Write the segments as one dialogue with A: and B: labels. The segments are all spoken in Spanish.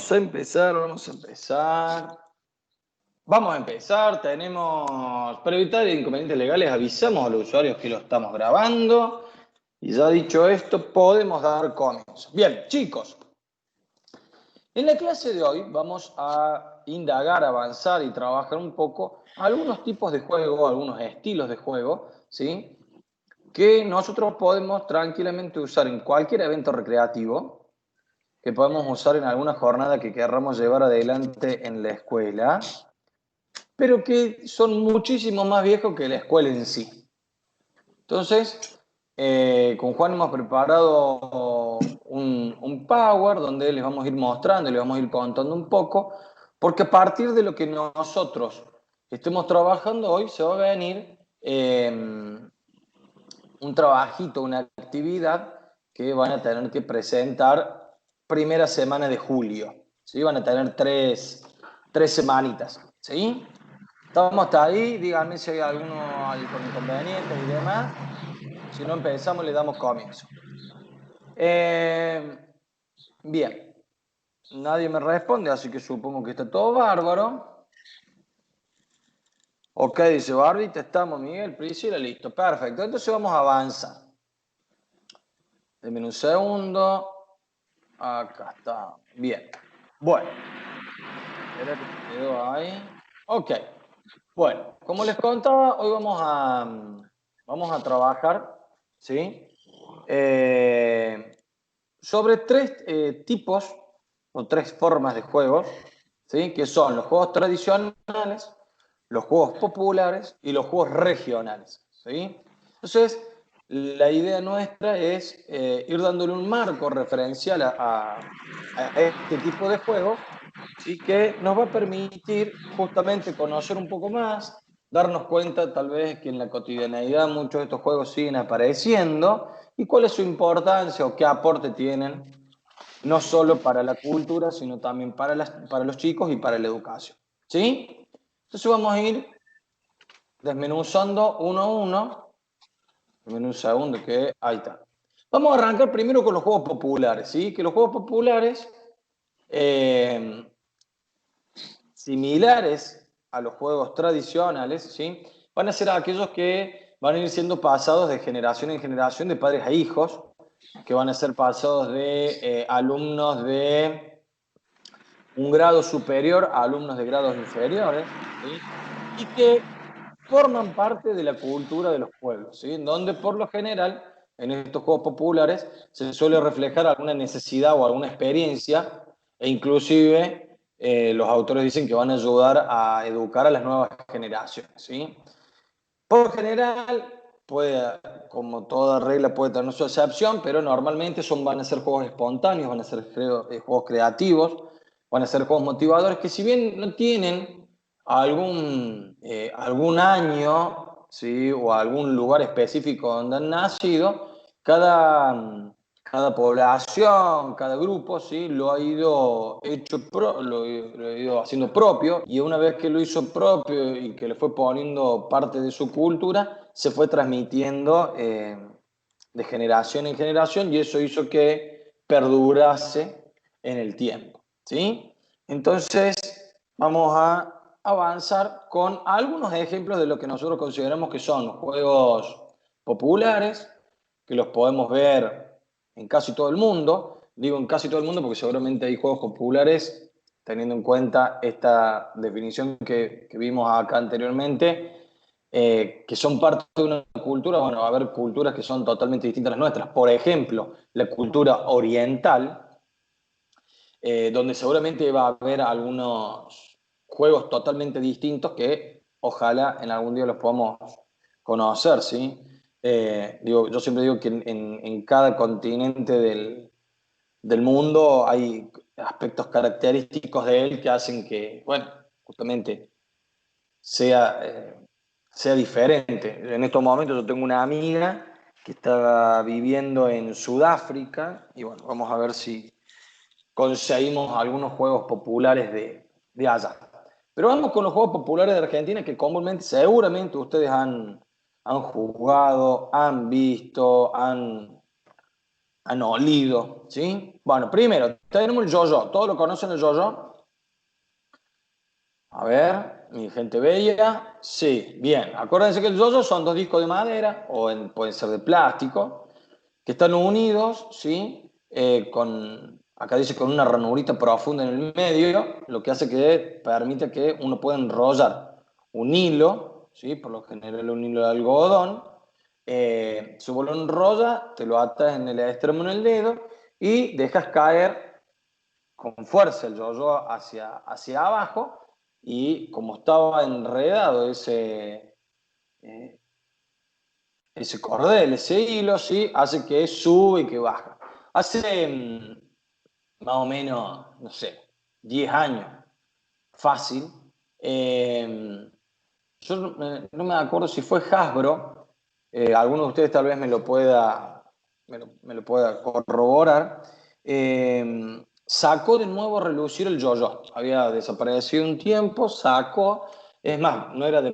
A: Vamos a empezar. Vamos a empezar, para evitar inconvenientes legales, avisamos a los usuarios que lo estamos grabando. Y ya dicho esto, podemos dar comienzo. Bien, chicos, en la clase de hoy vamos a indagar, avanzar y trabajar un poco algunos tipos de juego, algunos estilos de juego, ¿sí? Que nosotros podemos tranquilamente usar en cualquier evento recreativo, que podemos usar en alguna jornada que querramos llevar adelante en la escuela, pero que son muchísimo más viejos que la escuela en sí. Entonces, con Juan hemos preparado un Power donde les vamos a ir mostrando, les vamos a ir contando un poco, porque a partir de lo que nosotros estemos trabajando hoy se va a venir un trabajito, una actividad que van a tener que presentar primera semana de julio. ¿Sí? Van a tener tres semanitas. ¿Sí? Estamos hasta ahí, díganme si hay alguno con inconvenientes y demás. Si no empezamos, le damos comienzo. Bien, nadie me responde, así que supongo que está todo bárbaro. Ok, dice Barbita, estamos, Miguel, Priscila, listo, perfecto. Entonces vamos a avanzar. Denme un segundo. Acá está. Bien. Bueno. Espera que se quedó ahí. Ok. Bueno, como les contaba, hoy vamos a trabajar, ¿sí? Sobre tres tipos o tres formas de juegos, ¿sí? Que son los juegos tradicionales, los juegos populares y los juegos regionales, ¿sí? Entonces, la idea nuestra es ir dándole un marco referencial a este tipo de juego, ¿sí? Que nos va a permitir justamente conocer un poco más, darnos cuenta tal vez que en la cotidianeidad muchos de estos juegos siguen apareciendo y cuál es su importancia o qué aporte tienen, no solo para la cultura, sino también para los chicos y para la educación. ¿Sí? Entonces vamos a ir desmenuzando uno a uno. En un segundo que ahí está. Vamos a arrancar primero con los juegos populares, ¿sí? Que los juegos populares, similares a los juegos tradicionales, ¿sí? Van a ser aquellos que van a ir siendo pasados de generación en generación, de padres a hijos, que van a ser pasados de alumnos de un grado superior a alumnos de grados inferiores, ¿sí? Y que forman parte de la cultura de los pueblos, ¿sí? En donde por lo general en estos juegos populares se suele reflejar alguna necesidad o alguna experiencia e inclusive los autores dicen que van a ayudar a educar a las nuevas generaciones, ¿sí? Por general, como toda regla puede tener su excepción, pero normalmente van a ser juegos espontáneos, van a ser juegos creativos, van a ser juegos motivadores que si bien no tienen algún año, ¿sí? O algún lugar específico donde han nacido, cada población, cada grupo, ¿sí? Lo ha ido lo ha ido haciendo propio, y una vez que lo hizo propio y que le fue poniendo parte de su cultura, se fue transmitiendo de generación en generación, y eso hizo que perdurase en el tiempo, ¿sí? Entonces, vamos a avanzar con algunos ejemplos de lo que nosotros consideramos que son juegos populares, que los podemos ver en casi todo el mundo. Digo en casi todo el mundo porque seguramente hay juegos populares, teniendo en cuenta esta definición que vimos acá anteriormente, que son parte de una cultura. Bueno, va a haber culturas que son totalmente distintas a las nuestras. Por ejemplo, la cultura oriental, donde seguramente va a haber algunos juegos totalmente distintos que ojalá en algún día los podamos conocer, ¿sí? Yo siempre digo que en cada continente del mundo hay aspectos característicos de él que hacen que, bueno, justamente sea, sea diferente. En estos momentos yo tengo una amiga que está viviendo en Sudáfrica y bueno, vamos a ver si conseguimos algunos juegos populares de allá. Pero vamos con los juegos populares de Argentina que comúnmente, seguramente ustedes han jugado, han visto, anolido, ¿sí? Bueno, primero, tenemos el yo-yo. ¿Todos lo conocen el yo-yo? A ver, mi gente bella. Sí, bien. Acuérdense que el yo-yo son dos discos de madera, o pueden ser de plástico, que están unidos, ¿sí? Acá dice con una ranurita profunda en el medio, lo que hace que permite que uno pueda enrollar un hilo, ¿sí? Por lo general un hilo de algodón. Si vos lo enrollas, te lo atas en el extremo en el dedo y dejas caer con fuerza el yo-yo hacia abajo y como estaba enredado eh, ese cordel, ese hilo, ¿sí? Hace que sube y que baja. Hace más o menos, no sé, 10 años, fácil. eh, yo no me acuerdo si fue Hasbro, alguno de ustedes tal vez me lo pueda corroborar, sacó de nuevo a relucir el yo-yo. Había desaparecido un tiempo, sacó, es más, no era de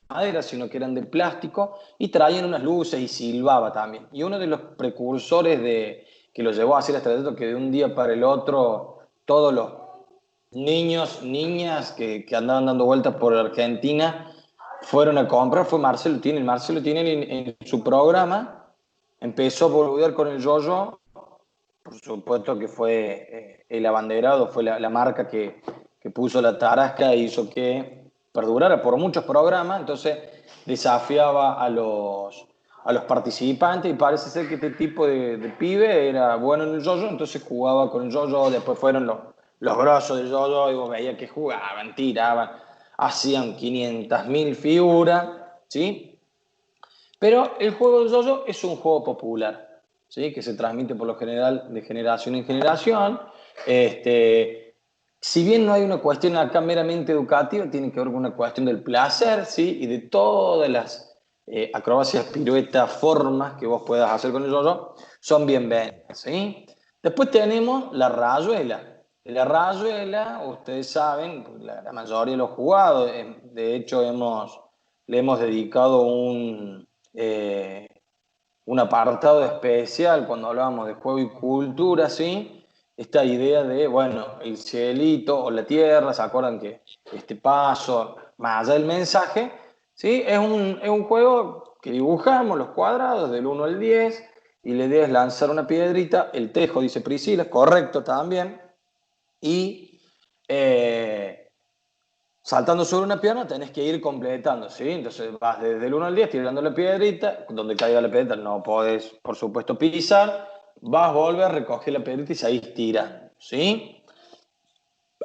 A: madera, sino que eran de plástico, y traían unas luces y silbaba también. Y uno de los precursores que lo llevó a hacer hasta esto, que de un día para el otro todos los niños, niñas que andaban dando vueltas por Argentina fueron a comprar, fue Marcelo Tinelli. Marcelo Tinelli en su programa empezó a boludear con el yo-yo, por supuesto que fue el abanderado, fue la marca que puso la tarasca e hizo que perdurara por muchos programas, entonces desafiaba a los participantes y parece ser que este tipo de pibe era bueno en el yo-yo, entonces jugaba con el yo-yo, después fueron los grosos del yo-yo y vos veías que jugaban, tiraban, hacían 500.000 figuras, ¿sí? Pero el juego del yo-yo es un juego popular, ¿sí? Que se transmite por lo general de generación en generación. Si bien no hay una cuestión acá meramente educativa, tiene que ver con una cuestión del placer, ¿sí? Y de todas las acrobacias, piruetas, formas que vos puedas hacer con el yo-yo, son bienvenidas, ¿sí? Después tenemos la rayuela. La rayuela, ustedes saben, la mayoría lo ha jugado, de hecho le hemos dedicado eh, un apartado especial cuando hablábamos de juego y cultura, ¿sí? Esta idea de, bueno, el cielito o la tierra, ¿se acuerdan que este paso, más allá del mensaje, ¿sí? Es un juego que dibujamos los cuadrados del 1 al 10 y la idea es lanzar una piedrita, el tejo, dice Priscila, correcto también, y saltando sobre una pierna tenés que ir completando, ¿sí? Entonces vas desde el 1 al 10 tirando la piedrita, donde caiga la piedrita no podés, por supuesto, pisar, vas, volver, recoger la piedrita y seguís tirando, ¿sí?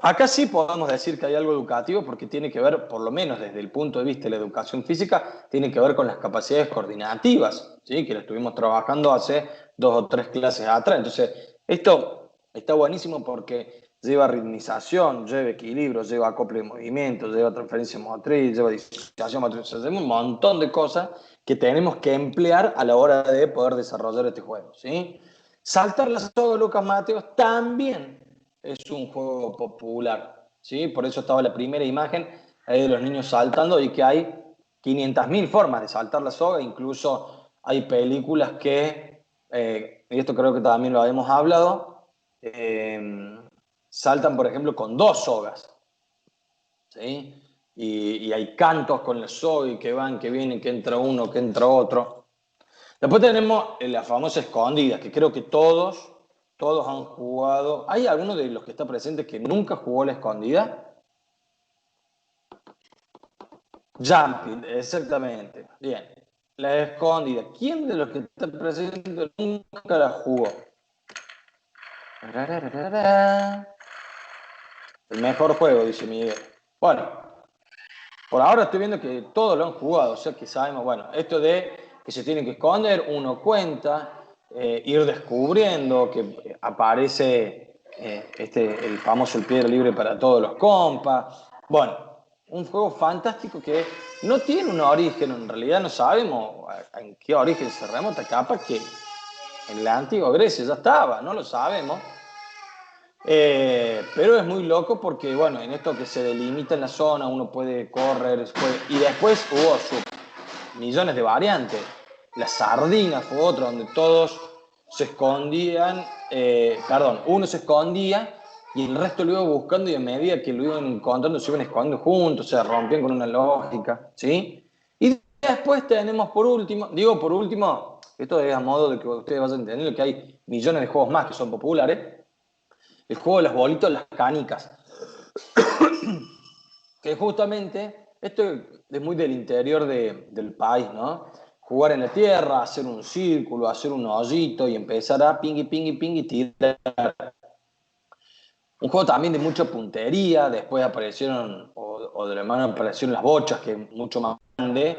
A: Acá sí podemos decir que hay algo educativo porque tiene que ver, por lo menos desde el punto de vista de la educación física, tiene que ver con las capacidades coordinativas, ¿sí? Que lo estuvimos trabajando hace 2 o 3 clases atrás. Entonces, esto está buenísimo porque lleva ritmización, lleva equilibrio, lleva acople de movimiento, lleva transferencia motriz, lleva disociación motriz, o sea, lleva un montón de cosas que tenemos que emplear a la hora de poder desarrollar este juego, ¿sí? Saltar la soga de Lucas Mateos también es un juego popular, ¿sí? Por eso estaba la primera imagen ahí de los niños saltando y que hay 500.000 formas de saltar la soga, incluso hay películas y esto creo que también lo habíamos hablado, saltan, por ejemplo, con 2 sogas, ¿sí? Y hay cantos con la soga y que van, que vienen, que entra uno, que entra otro. Después tenemos la famosa escondida, que creo que todos han jugado. ¿Hay alguno de los que está presente que nunca jugó la escondida? Jumping, exactamente. Bien. La escondida. ¿Quién de los que está presente nunca la jugó? El mejor juego, dice Miguel. Bueno, por ahora estoy viendo que todos lo han jugado, o sea que sabemos, bueno, esto de que se tiene que esconder, uno cuenta, ir descubriendo que aparece el famoso el piedra libre para todos los compas. Bueno, un juego fantástico que no tiene un origen, en realidad no sabemos en qué origen se remota, capaz que en la antigua Grecia ya estaba, no lo sabemos. Pero es muy loco porque, bueno, en esto que se delimita en la zona, uno puede correr, y después hubo millones de variantes. La sardina fue otro, donde todos se escondían, uno se escondía y el resto lo iba buscando y a medida que lo iban encontrando se iban escondiendo juntos, se rompían con una lógica, ¿sí? Y después tenemos por último, esto es a modo de que ustedes vayan entendiendo que hay millones de juegos más que son populares, el juego de las bolitas, las canicas, que justamente, esto es muy del interior del país, ¿no? Jugar en la tierra, hacer un círculo, hacer un hoyito y empezar a pingui, pingui, pingui, tirar. Un juego también de mucha puntería, después aparecieron, o de la mano aparecieron las bochas, que es mucho más grande,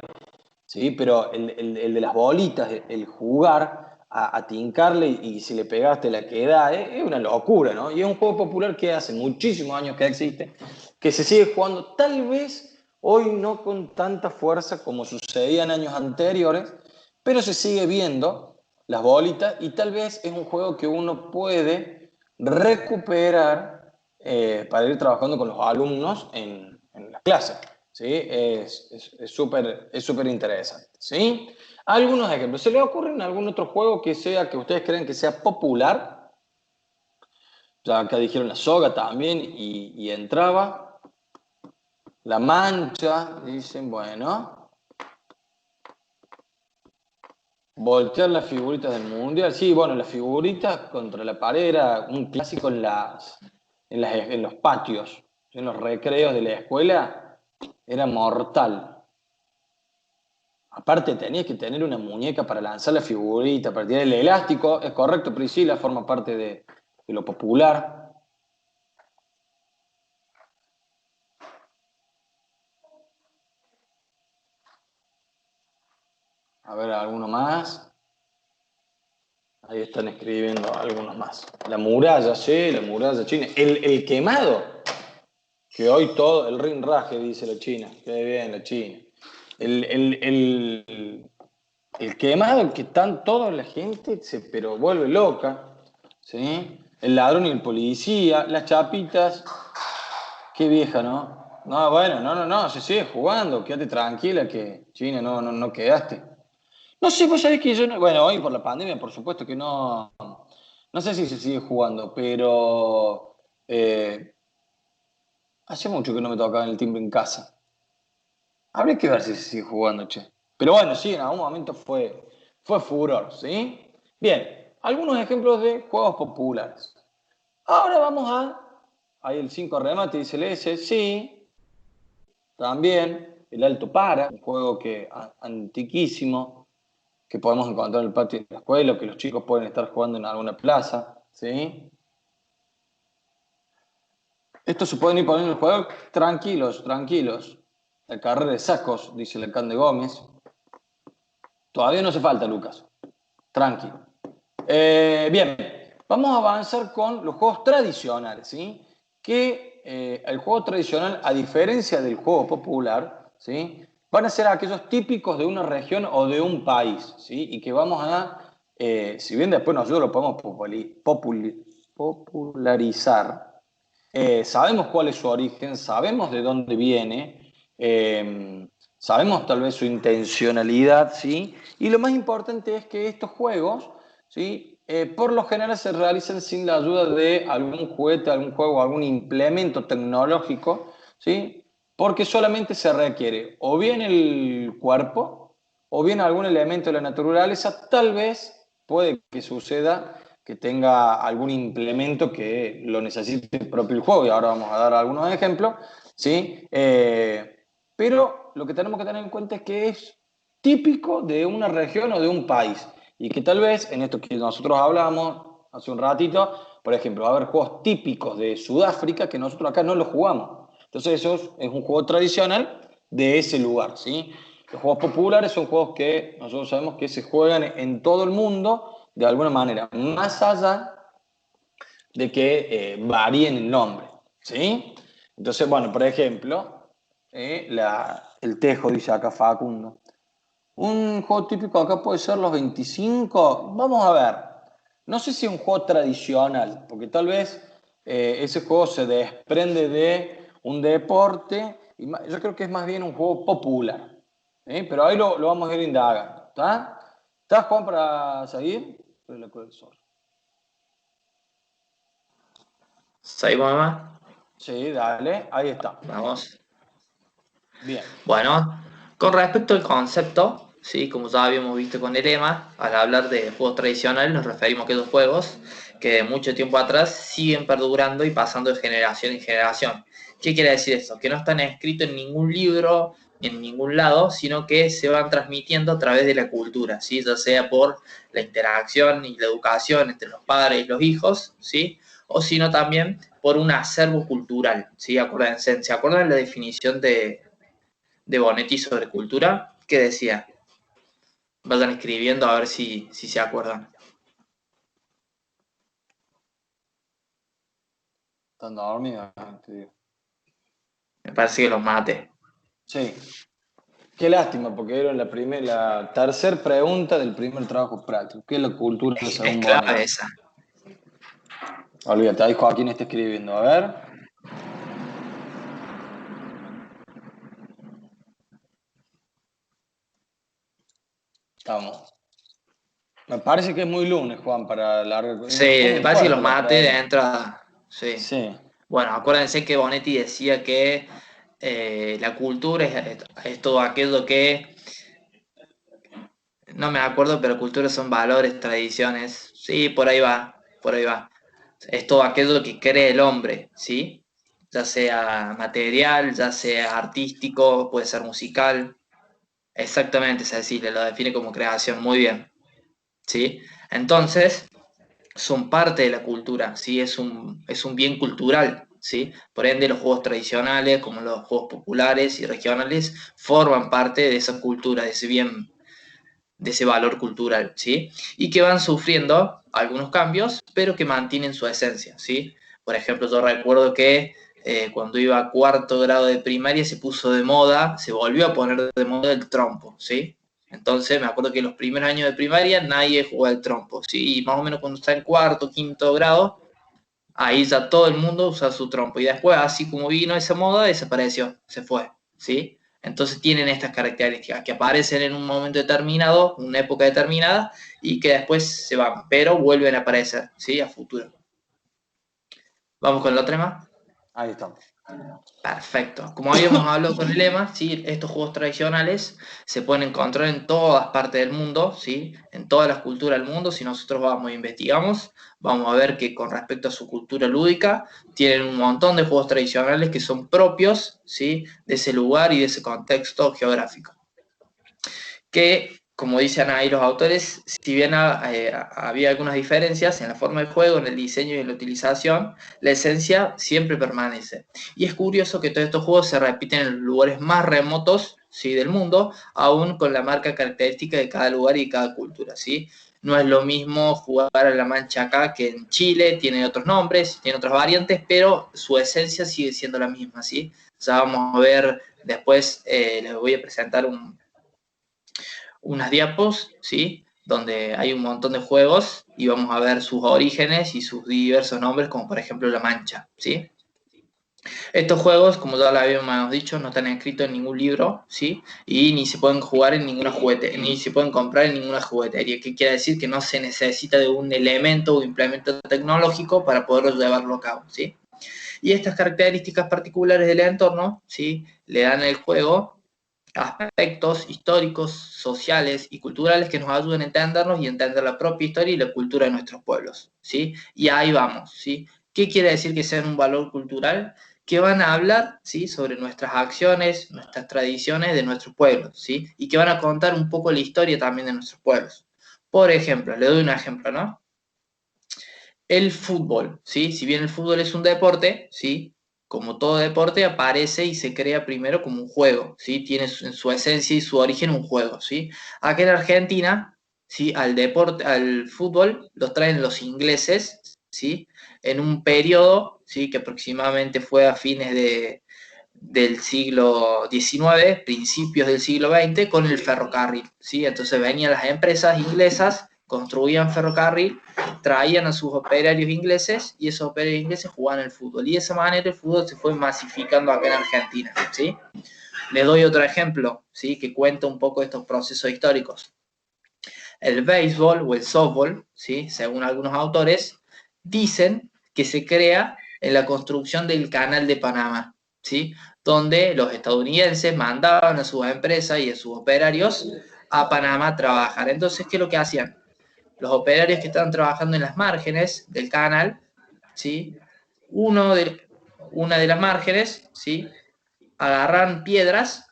A: ¿sí? Pero el de las bolitas, el jugar a tincarle y si le pegaste la queda, es una locura, ¿no? Y es un juego popular que hace muchísimos años que existe, que se sigue jugando tal vez hoy no con tanta fuerza como sucedía en años anteriores, pero se sigue viendo las bolitas y tal vez es un juego que uno puede recuperar para ir trabajando con los alumnos en las clases. ¿Sí? Es súper interesante. ¿Sí? Algunos ejemplos. ¿Se les ocurren algún otro juego que ustedes creen que sea popular? Ya acá dijeron la soga también y entraba. La mancha, dicen, bueno. Voltear las figuritas del mundial. Sí, bueno, las figuritas contra la pared era un clásico en los patios, en los recreos de la escuela. Era mortal. Aparte tenías que tener una muñeca para lanzar la figurita, para tirar el elástico. Es correcto, Priscila, forma parte de lo popular. A ver, alguno más. Ahí están escribiendo algunos más. La muralla, sí, la muralla china. El quemado, que hoy todo, el rinraje, dice la China. Qué bien, la China. El, el, el, el quemado, que están toda la gente, pero vuelve loca. ¿Sí? El ladrón y el policía, las chapitas. Qué vieja, ¿no? No, bueno, no, se sigue jugando, quédate tranquila que China no quedaste. No sé, vos sabés que yo, bueno, hoy por la pandemia, por supuesto que no sé si se sigue jugando, pero hace mucho que no me tocaba el timbre en casa. Habría que ver si se sigue jugando, che. Pero bueno, sí, en algún momento fue furor, ¿sí? Bien, algunos ejemplos de juegos populares. Ahora vamos ahí el 5 remate, dice el S, sí. También el Alto Para, un juego antiquísimo que podemos encontrar en el patio de la escuela o que los chicos pueden estar jugando en alguna plaza. ¿Sí? Estos se pueden ir poniendo en el juego tranquilos, tranquilos. La carrera de sacos, dice el Alcalde Gómez. Todavía no hace falta, Lucas. Tranqui. Bien, vamos a avanzar con los juegos tradicionales. ¿Sí? Que el juego tradicional, a diferencia del juego popular, ¿sí? Van a ser aquellos típicos de una región o de un país, ¿sí? Y que vamos si bien después nosotros lo podemos popularizar, sabemos cuál es su origen, sabemos de dónde viene, sabemos tal vez su intencionalidad, ¿sí? Y lo más importante es que estos juegos, ¿sí? Por lo general se realizan sin la ayuda de algún juguete, algún juego, algún implemento tecnológico, ¿sí? Porque solamente se requiere o bien el cuerpo o bien algún elemento de la naturaleza, tal vez puede que suceda que tenga algún implemento que lo necesite el propio juego, y ahora vamos a dar algunos ejemplos, ¿sí? Pero lo que tenemos que tener en cuenta es que es típico de una región o de un país, y que tal vez en esto que nosotros hablamos hace un ratito, por ejemplo, va a haber juegos típicos de Sudáfrica que nosotros acá no los jugamos. Entonces eso es un juego tradicional de ese lugar, ¿sí? Los juegos populares son juegos que nosotros sabemos que se juegan en todo el mundo de alguna manera, más allá de que varíen el nombre, ¿sí? Entonces, bueno, por ejemplo, el tejo, dice acá Facundo. Un juego típico acá puede ser los 25. Vamos a ver. No sé si es un juego tradicional, porque tal vez ese juego se desprende de un deporte, y yo creo que es más bien un juego popular. ¿Sí? Pero ahí lo vamos a ir indagando. ¿Está? ¿Estás, Juan, para seguir? Pero la Cueva del Sol.
B: ¿Seguimos más?
A: Sí, dale, ahí está.
B: Vamos.
A: Bien.
B: Bueno, con respecto al concepto, ¿sí? Como ya habíamos visto con el lema, al hablar de juegos tradicionales nos referimos a aquellos juegos que de mucho tiempo atrás siguen perdurando y pasando de generación en generación. ¿Qué quiere decir esto? Que no están escritos en ningún libro, en ningún lado, sino que se van transmitiendo a través de la cultura, ¿sí? Ya sea por la interacción y la educación entre los padres y los hijos, ¿sí? O sino también por un acervo cultural, ¿sí? Acuérdense, ¿se acuerdan la definición de Bonetti sobre cultura? ¿Qué decía? Vayan escribiendo a ver si se acuerdan.
A: Están dormidos, te digo.
B: Me parece que los mate.
A: Sí. Qué lástima, porque era la tercera pregunta del primer trabajo práctico. ¿Qué es la cultura
B: Es
A: según
B: clave
A: Bonetti?
B: esa.
A: Olvídate, ahí Joaquín está escribiendo. A ver. Estamos. Me parece que es muy lunes, Juan, para larga.
B: Sí,
A: Fue
B: me
A: muy
B: parece que los
A: fuerte la
B: mate de
A: pregunta.
B: entrada. Sí.
A: Sí.
B: Bueno, acuérdense que Bonetti decía que la cultura es todo aquello que, no me acuerdo, pero cultura son valores, tradiciones. Sí, por ahí va, por ahí va. Es todo aquello que cree el hombre, ¿sí? Ya sea material, ya sea artístico, puede ser musical. Exactamente, Cecilia, lo define como creación, muy bien, ¿sí? Entonces, son parte de la cultura, ¿sí? Es un bien cultural, ¿sí? Por ende, los juegos tradicionales, como los juegos populares y regionales, forman parte de esa cultura, de ese bien, de ese valor cultural, ¿sí? Y que van sufriendo algunos cambios, pero que mantienen su esencia, ¿sí? Por ejemplo, yo recuerdo que cuando iba a cuarto grado de primaria se puso de moda, se volvió a poner de moda el trompo, ¿sí? Entonces me acuerdo que los primeros años de primaria nadie jugaba el trompo, ¿sí? Y más o menos cuando está en cuarto, quinto grado, ahí ya todo el mundo usa su trompo. Y después, así como vino esa moda, desapareció, se fue, ¿sí? Entonces tienen estas características que aparecen en un momento determinado, una época determinada, y que después se van, pero vuelven a aparecer, ¿sí? A futuro. Vamos con la otra más.
A: Ahí estamos.
B: Perfecto. Como habíamos hablado con el lema, ¿sí? Estos juegos tradicionales se pueden encontrar en todas partes del mundo, ¿sí? En todas las culturas del mundo. Si nosotros vamos e investigamos, vamos a ver que con respecto a su cultura lúdica, tienen un montón de juegos tradicionales que son propios, ¿sí? De ese lugar y de ese contexto geográfico. Que, como dicen ahí los autores, si bien había algunas diferencias en la forma de juego, en el diseño y en la utilización, la esencia siempre permanece. Y es curioso que todos estos juegos se repiten en los lugares más remotos, ¿sí? Del mundo, aún con la marca característica de cada lugar y cada cultura, ¿sí? No es lo mismo jugar a la mancha acá que en Chile, tiene otros nombres, tiene otras variantes, pero su esencia sigue siendo la misma, ¿sí? Ya vamos a ver después, les voy a presentar unas diapos, ¿sí? Donde hay un montón de juegos y vamos a ver sus orígenes y sus diversos nombres, como por ejemplo La Mancha, ¿sí? Estos juegos, como ya lo habíamos dicho, no están escritos en ningún libro, ¿sí? Y ni se pueden jugar en ninguna juguete, ni se pueden comprar en ninguna juguetería, que quiere decir que no se necesita de un elemento o implemento tecnológico para poderlo llevarlo a cabo, ¿sí? Y estas características particulares del entorno, ¿sí? Le dan al juego aspectos históricos, sociales y culturales que nos ayuden a entendernos y entender la propia historia y la cultura de nuestros pueblos, ¿sí? Y ahí vamos, ¿sí? ¿Qué quiere decir que sean un valor cultural? Que van a hablar, ¿sí? Sobre nuestras acciones, nuestras tradiciones de nuestros pueblos, ¿sí? Y que van a contar un poco la historia también de nuestros pueblos. Por ejemplo, le doy un ejemplo, ¿no? El fútbol, ¿sí? Si bien el fútbol es un deporte, ¿sí? Como todo deporte, aparece y se crea primero como un juego, ¿sí? Tiene en su esencia y su origen un juego, ¿sí? Acá en Argentina, ¿sí? Al deporte, al fútbol, los traen los ingleses, ¿sí? En un periodo, ¿sí? Que aproximadamente fue a fines del siglo XIX, principios del siglo XX, con el ferrocarril, ¿sí? Entonces venían las empresas inglesas, construían ferrocarril, traían a sus operarios ingleses y esos operarios ingleses jugaban el fútbol. Y de esa manera el fútbol se fue masificando acá en Argentina, ¿sí? Les doy otro ejemplo, ¿sí? Que cuenta un poco estos procesos históricos. El béisbol o el softball, ¿sí? Según algunos autores, dicen que se crea en la construcción del Canal de Panamá, ¿sí? Donde los estadounidenses mandaban a sus empresas y a sus operarios a Panamá a trabajar. Entonces, ¿qué es lo que hacían? Los operarios que estaban trabajando en las márgenes del canal, ¿sí? Uno de, una de las márgenes, ¿sí? Agarran piedras,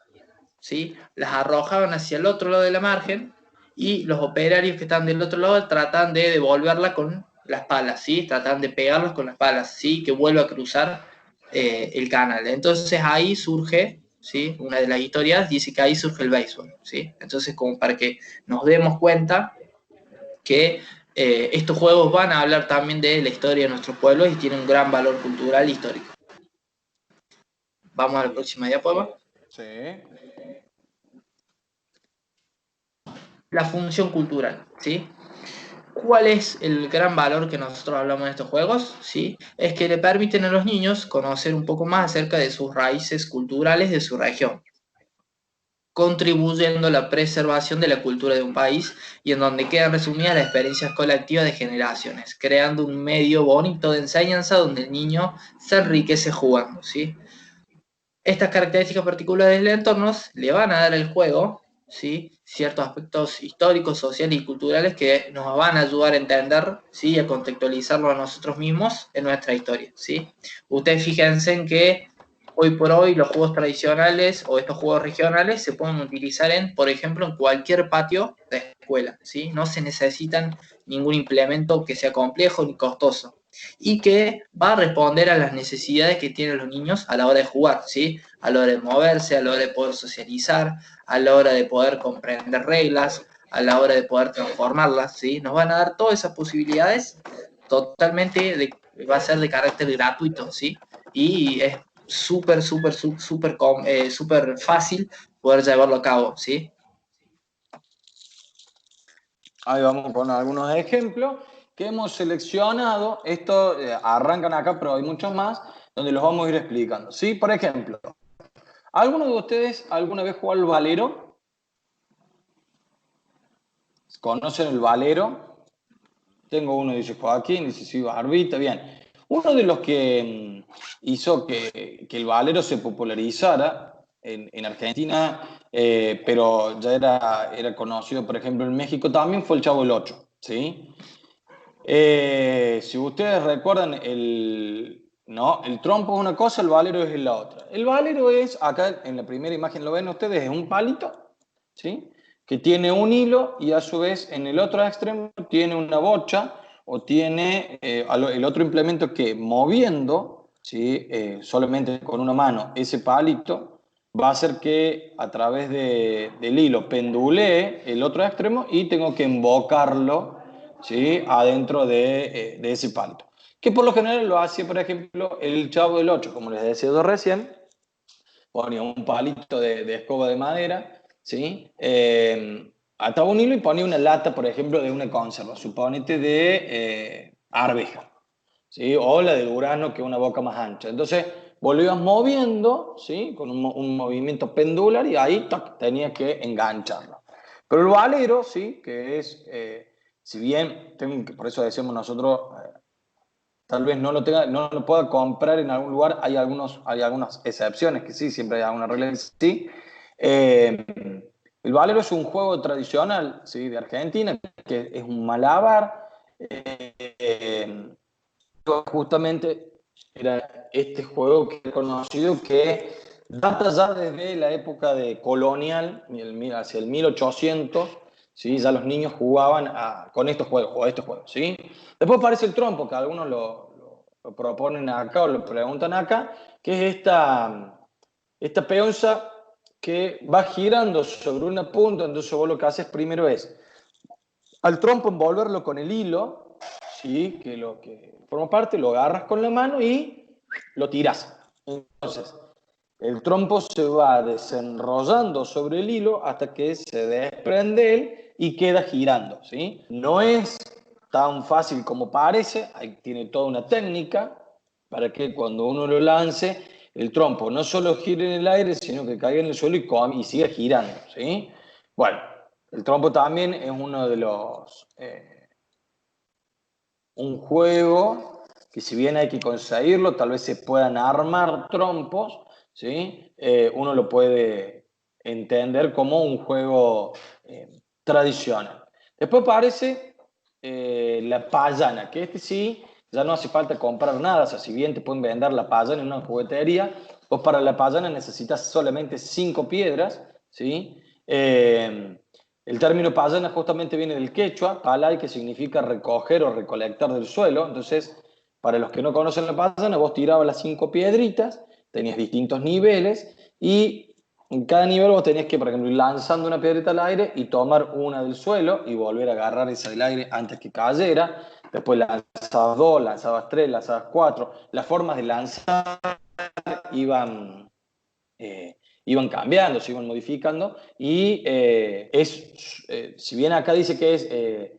B: ¿sí? Las arrojaban hacia el otro lado de la margen y los operarios que están del otro lado tratan de devolverla con las palas, ¿sí? Tratan de pegarlos con las palas, ¿sí? Que vuelva a cruzar el canal. Entonces ahí surge, ¿sí? Una de las historias dice que ahí surge el béisbol, ¿sí? Entonces como para que nos demos cuenta que estos juegos van a hablar también de la historia de nuestros pueblos y tienen un gran valor cultural e histórico. Vamos a la próxima diapositiva.
A: Sí.
B: La función cultural, ¿sí? ¿Cuál es el gran valor que nosotros hablamos en estos juegos? ¿Sí? Es que le permiten a los niños conocer un poco más acerca de sus raíces culturales de su región, contribuyendo a la preservación de la cultura de un país y en donde quedan resumidas las experiencias colectivas de generaciones, creando un medio bonito de enseñanza donde el niño se enriquece jugando, ¿sí? Estas características particulares del entorno le van a dar al juego, ¿sí? Ciertos aspectos históricos, sociales y culturales que nos van a ayudar a entender, ¿sí? Y a contextualizarlo a nosotros mismos en nuestra historia, ¿sí? Ustedes fíjense en que hoy por hoy los juegos tradicionales o estos juegos regionales se pueden utilizar en, por ejemplo, en cualquier patio de escuela, ¿sí? No se necesitan ningún implemento que sea complejo ni costoso y que va a responder a las necesidades que tienen los niños a la hora de jugar, ¿sí? A la hora de moverse, a la hora de poder socializar, a la hora de poder comprender reglas, a la hora de poder transformarlas, ¿sí? Nos van a dar todas esas posibilidades totalmente, va a ser de carácter gratuito, ¿sí? Y es súper fácil poder llevarlo a cabo, ¿sí?
A: Ahí vamos con algunos ejemplos que hemos seleccionado. Esto arrancan acá, pero hay muchos más, donde los vamos a ir explicando. ¿Sí? Por ejemplo, ¿alguno de ustedes alguna vez jugó al valero? ¿Conocen el valero? Tengo uno, dice Joaquín, dice sí, Barbita, bien. Uno de los que hizo que el valero se popularizara en Argentina, pero ya era conocido, por ejemplo, en México también, fue el Chavo del Ocho, ¿sí? Si ustedes recuerdan, no, el trompo es una cosa, el valero es la otra. El valero es, acá en la primera imagen lo ven ustedes, es un palito, ¿sí? Que tiene un hilo y a su vez en el otro extremo tiene una bocha o tiene el otro implemento que moviendo, ¿sí? Solamente con una mano ese palito, va a hacer que a través del hilo pendulee el otro extremo y tengo que embocarlo, ¿sí? Adentro de ese palito. Que por lo general lo hacía, por ejemplo, el Chavo del Ocho, como les decía yo recién, ponía un palito de escoba de madera, ¿sí? Ataba un hilo y ponía una lata, por ejemplo, de una conserva, suponete de arveja, ¿sí? O la de durazno, que es una boca más ancha. Entonces, vos lo ibas moviendo, ¿sí? Con un movimiento pendular y ahí tac, tenías que engancharlo. Pero el valero, ¿sí? Que es, si bien, por eso decimos nosotros, tal vez no lo tenga, no lo pueda comprar en algún lugar, hay algunas excepciones que sí, siempre hay alguna regla que sí. Eh, el valero es un juego tradicional, ¿sí? De Argentina, que es un malabar. Eh, Justamente era este juego que he conocido que data ya desde la época de colonial, hacia el 1800, ¿sí? Ya los niños jugaban con estos juegos, o estos juegos, ¿sí? Después aparece el trompo, que algunos lo proponen acá o lo preguntan acá, que es esta peonza que va girando sobre una punta. Entonces vos lo que haces primero es al trompo envolverlo con el hilo, ¿sí? Que lo que forma parte, lo agarras con la mano y lo tiras. Entonces, el trompo se va desenrollando sobre el hilo hasta que se desprende él y queda girando, ¿sí? No es tan fácil como parece, tiene toda una técnica para que cuando uno lo lance, el trompo no solo gire en el aire, sino que caiga en el suelo y siga girando, ¿sí? Bueno, El trompo también es uno de los... un juego que si bien hay que conseguirlo, tal vez se puedan armar trompos, ¿sí? Uno lo puede entender como un juego tradicional. Después aparece la payana, que este sí, ya no hace falta comprar nada, o sea, si bien te pueden vender la payana en una juguetería, vos para la payana necesitas solamente 5 piedras, ¿sí? El término payana justamente viene del quechua, palay, que significa recoger o recolectar del suelo. Entonces, para los que no conocen la payana, vos tirabas las 5 piedritas, tenías distintos niveles y en cada nivel vos tenías que, por ejemplo, ir lanzando una piedrita al aire y tomar una del suelo y volver a agarrar esa del aire antes que cayera. Después lanzabas dos, lanzabas tres, lanzabas cuatro. Las formas de lanzar iban iban cambiando, se iban modificando y si bien acá dice que es de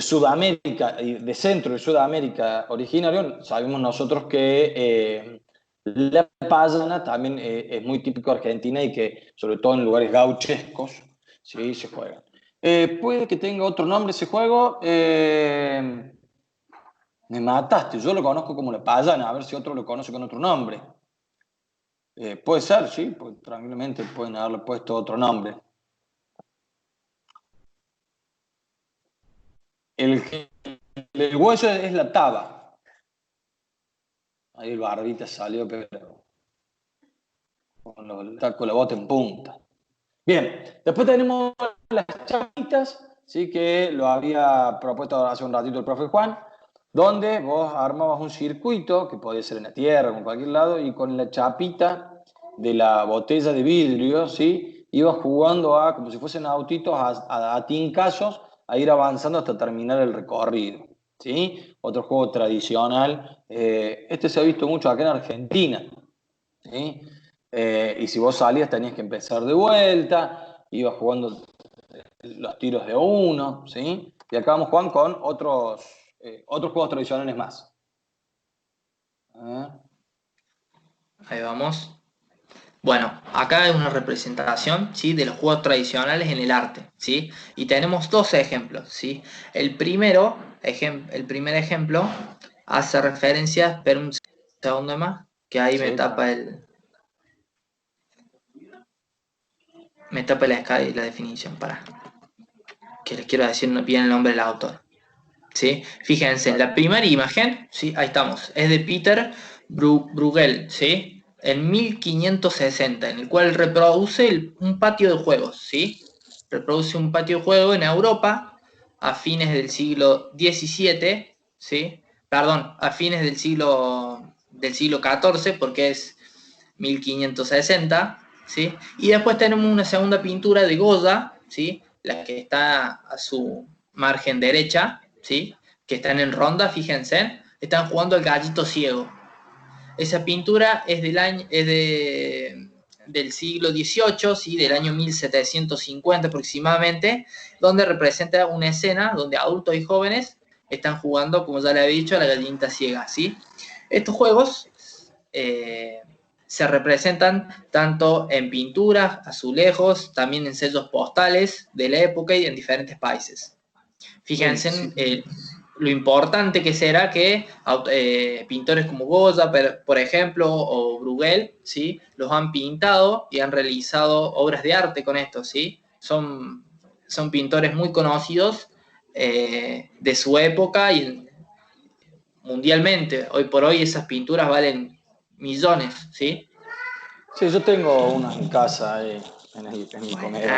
A: Sudamérica, de Centro y Sudamérica originario, sabemos nosotros que la payana también es muy típico de Argentina y que sobre todo en lugares gauchescos, sí, se juega. Puede que tenga otro nombre ese juego. Me mataste, yo lo conozco como la payana, a ver si otro lo conoce con otro nombre. Puede ser, sí, pues, tranquilamente pueden haberle puesto otro nombre. El, el hueso es la taba. Ahí el barbita salió, pero con la bota en punta. Bien, después tenemos las chapitas, ¿sí? Que lo había propuesto hace un ratito el profe Juan, donde vos armabas un circuito, que podía ser en la tierra o en cualquier lado, y con la chapita de la botella de vidrio, ¿sí? Ibas jugando como si fuesen autitos, a tincazos, a ir avanzando hasta terminar el recorrido, ¿sí? Otro juego tradicional. Este se ha visto mucho acá en Argentina, ¿sí? Y si vos salías tenías que empezar de vuelta, ibas jugando los tiros de uno, ¿sí? Y acá vamos, Juan, con otros juegos tradicionales más.
B: Ahí vamos. Bueno, acá hay una representación, ¿sí? De los juegos tradicionales en el arte, ¿sí? Y tenemos dos ejemplos, ¿sí? El primer ejemplo hace referencia, espera un segundo más, que ahí
A: Sí,
B: me tapa la definición, para que les quiero decir bien el nombre del autor, ¿sí? Fíjense, en la
A: dale.
B: primera imagen, ¿sí? Ahí estamos, es de Peter Bruegel, ¿sí? En 1560, en el cual reproduce un patio de juegos, ¿sí? Reproduce un patio de juego en Europa a fines del siglo XVII, ¿sí? Perdón, a fines del siglo XIV, porque es 1560, ¿sí? Y después tenemos una segunda pintura de Goya, ¿sí? La que está a su margen derecha, ¿sí? Que están en ronda, fíjense, están jugando al gallito ciego. Esa pintura es del siglo XVIII, ¿sí? Del año 1750 aproximadamente, donde representa una escena donde adultos y jóvenes están jugando, como ya le había dicho, a la gallinita ciega, ¿sí? Estos juegos se representan tanto en pinturas, azulejos, también en sellos postales de la época y en diferentes países.
A: Bien,
B: Fíjense
A: sí.
B: en lo importante que será que pintores como Goya, por ejemplo, o Bruegel, ¿sí? Los han pintado y han realizado obras de arte con esto, ¿sí? Son pintores muy conocidos de su época y mundialmente. Hoy por hoy esas pinturas valen millones, ¿sí?
A: Sí, yo tengo una en casa ahí, en mi comedor.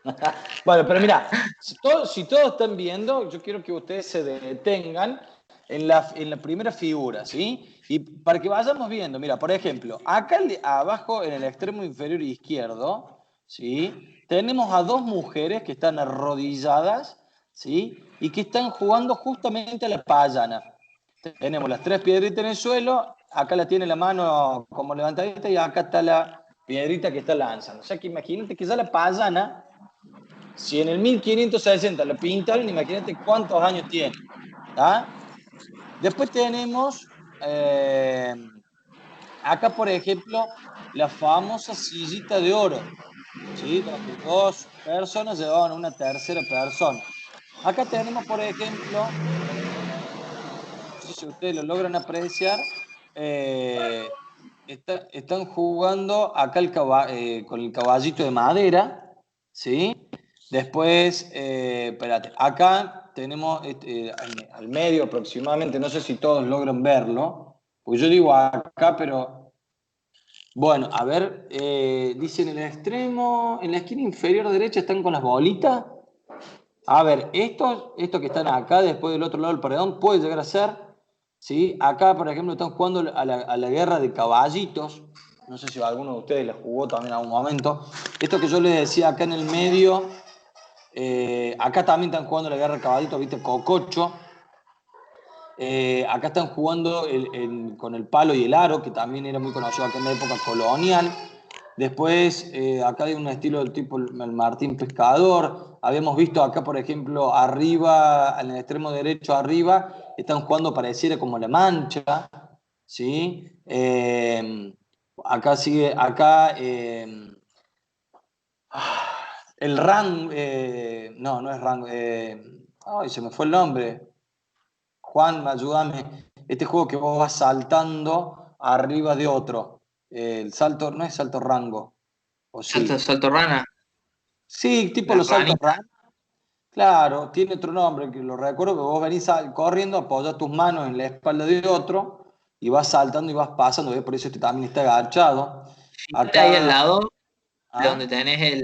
B: Bueno,
A: Bueno, pero mira, si todos están viendo, yo quiero que ustedes se detengan en la primera figura, ¿sí? Y para que vayamos viendo, mira, por ejemplo, acá abajo en el extremo inferior izquierdo, ¿sí? Tenemos a dos mujeres que están arrodilladas, ¿sí? Y que están jugando justamente a la payana. Tenemos las tres piedritas en el suelo, acá la tiene la mano como levantadita y acá está la piedrita que está lanzando. O sea que imagínate que ya la payana, si en el 1560 la pintaron, imagínate cuántos años tiene. ¿Ah? Después tenemos acá, por ejemplo, la famosa sillita de oro. ¿sí? Donde dos personas llevaban a una tercera persona. Acá tenemos, por ejemplo, no sé si ustedes lo logran apreciar, eh, están jugando acá con el caballito de madera, ¿sí? Después, espérate, acá tenemos al medio aproximadamente, no sé si todos logran verlo, pues yo digo acá, pero bueno, a ver, dice en el extremo, en la esquina inferior derecha están con las bolitas. A ver, estos que están acá, después del otro lado del paredón, puede llegar a ser, ¿sí? Acá, por ejemplo, están jugando a la guerra de caballitos. No sé si alguno de ustedes la jugó también en algún momento. Esto que yo les decía acá en el medio, acá también están jugando la guerra de caballitos, ¿viste? Cococho. Acá están jugando con el palo y el aro, que también era muy conocido acá en la época colonial. Después, acá hay un estilo del tipo el Martín Pescador. Habíamos visto acá, por ejemplo, arriba, en el extremo derecho arriba, están jugando pareciera como la Mancha, ¿sí? Acá sigue, el Rang, no, no es Rang, ay, se me fue el nombre. Juan, ayúdame. Este juego que vos vas saltando arriba de otro. El salto, no es salto rango, ¿o
B: Salto,
A: sí?
B: salto rana,
A: Sí, tipo
B: la
A: los saltos
B: ranita.
A: rango. Claro, tiene otro nombre, que lo recuerdo que vos venís corriendo, apoyas tus manos en la espalda de otro y vas saltando y vas pasando, ¿ves? Por eso este también está agachado.
B: Fíjate ahí al
A: Acá,
B: lado, de donde
A: ¿ah?
B: tenés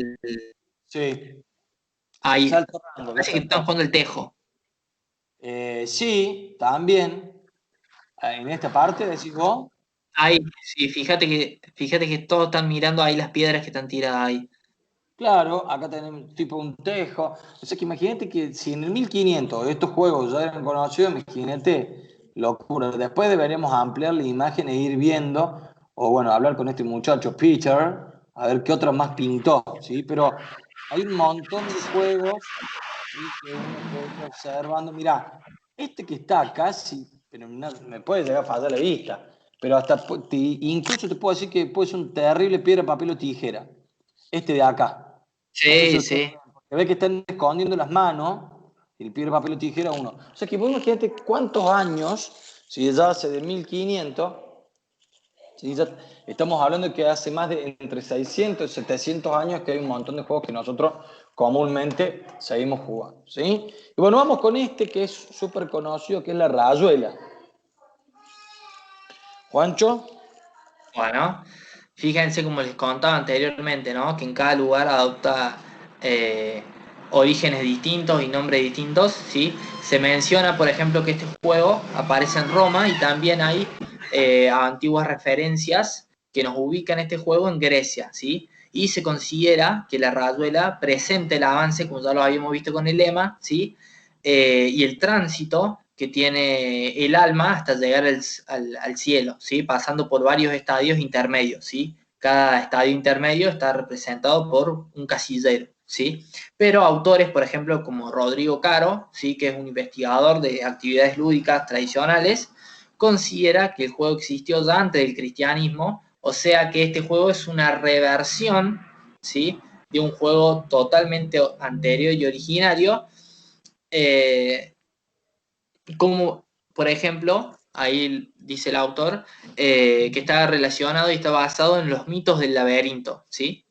A: Sí, el
B: ahí,
A: salto rango,
B: parece
A: ¿viste?
B: que
A: Ahí
B: están
A: está.
B: jugando el tejo.
A: Sí, también. En esta parte decís vos.
B: Ahí, sí, fíjate que todos están mirando ahí las piedras que están tiradas ahí.
A: Claro, acá tenemos tipo un tejo. O sea que imagínate que si en el 1500 estos juegos ya eran conocidos, imagínate, locura. Después deberíamos ampliar la imagen e ir viendo, o bueno, hablar con este muchacho Peter, a ver qué otro más pintó, ¿sí? Pero hay un montón de juegos, ¿sí? Que uno puede ir observando. Mirá, este que está acá, sí, pero me puede llegar a fallar la vista, pero hasta incluso te puedo decir que puede ser un terrible piedra, papel o tijera. Este de acá. No sé si
B: Sí,
A: ustedes
B: sí.
A: ven, porque ve que están escondiendo las manos, y el piedra, papel o tijera uno. O sea que vos imagínate cuántos años, si ya hace de 1500, si ya estamos hablando de que hace más de entre 600 y 700 años que hay un montón de juegos que nosotros comúnmente seguimos jugando, ¿sí? Y bueno, vamos con este que es súper conocido, que es la rayuela. Juancho,
B: Bueno, fíjense como les contaba anteriormente, ¿no? Que en cada lugar adopta eh, orígenes distintos y nombres distintos, ¿sí? Se menciona, por ejemplo, que este juego aparece en Roma y también hay antiguas referencias que nos ubican este juego en Grecia, ¿sí? Y se considera que la rayuela presenta el avance, como ya lo habíamos visto con el lema, ¿sí? Y el tránsito que tiene el alma hasta llegar al cielo, ¿sí? Pasando por varios estadios intermedios, ¿sí? Cada estadio intermedio está representado por un casillero, ¿sí? Pero autores, por ejemplo, como Rodrigo Caro, ¿sí? Que es un investigador de actividades lúdicas tradicionales, considera que el juego existió ya antes del cristianismo, o sea que este juego es una reversión, ¿sí? De un juego totalmente anterior y originario, eh, como por ejemplo, ahí dice el autor, que está relacionado y está basado en los mitos del laberinto, ¿sí?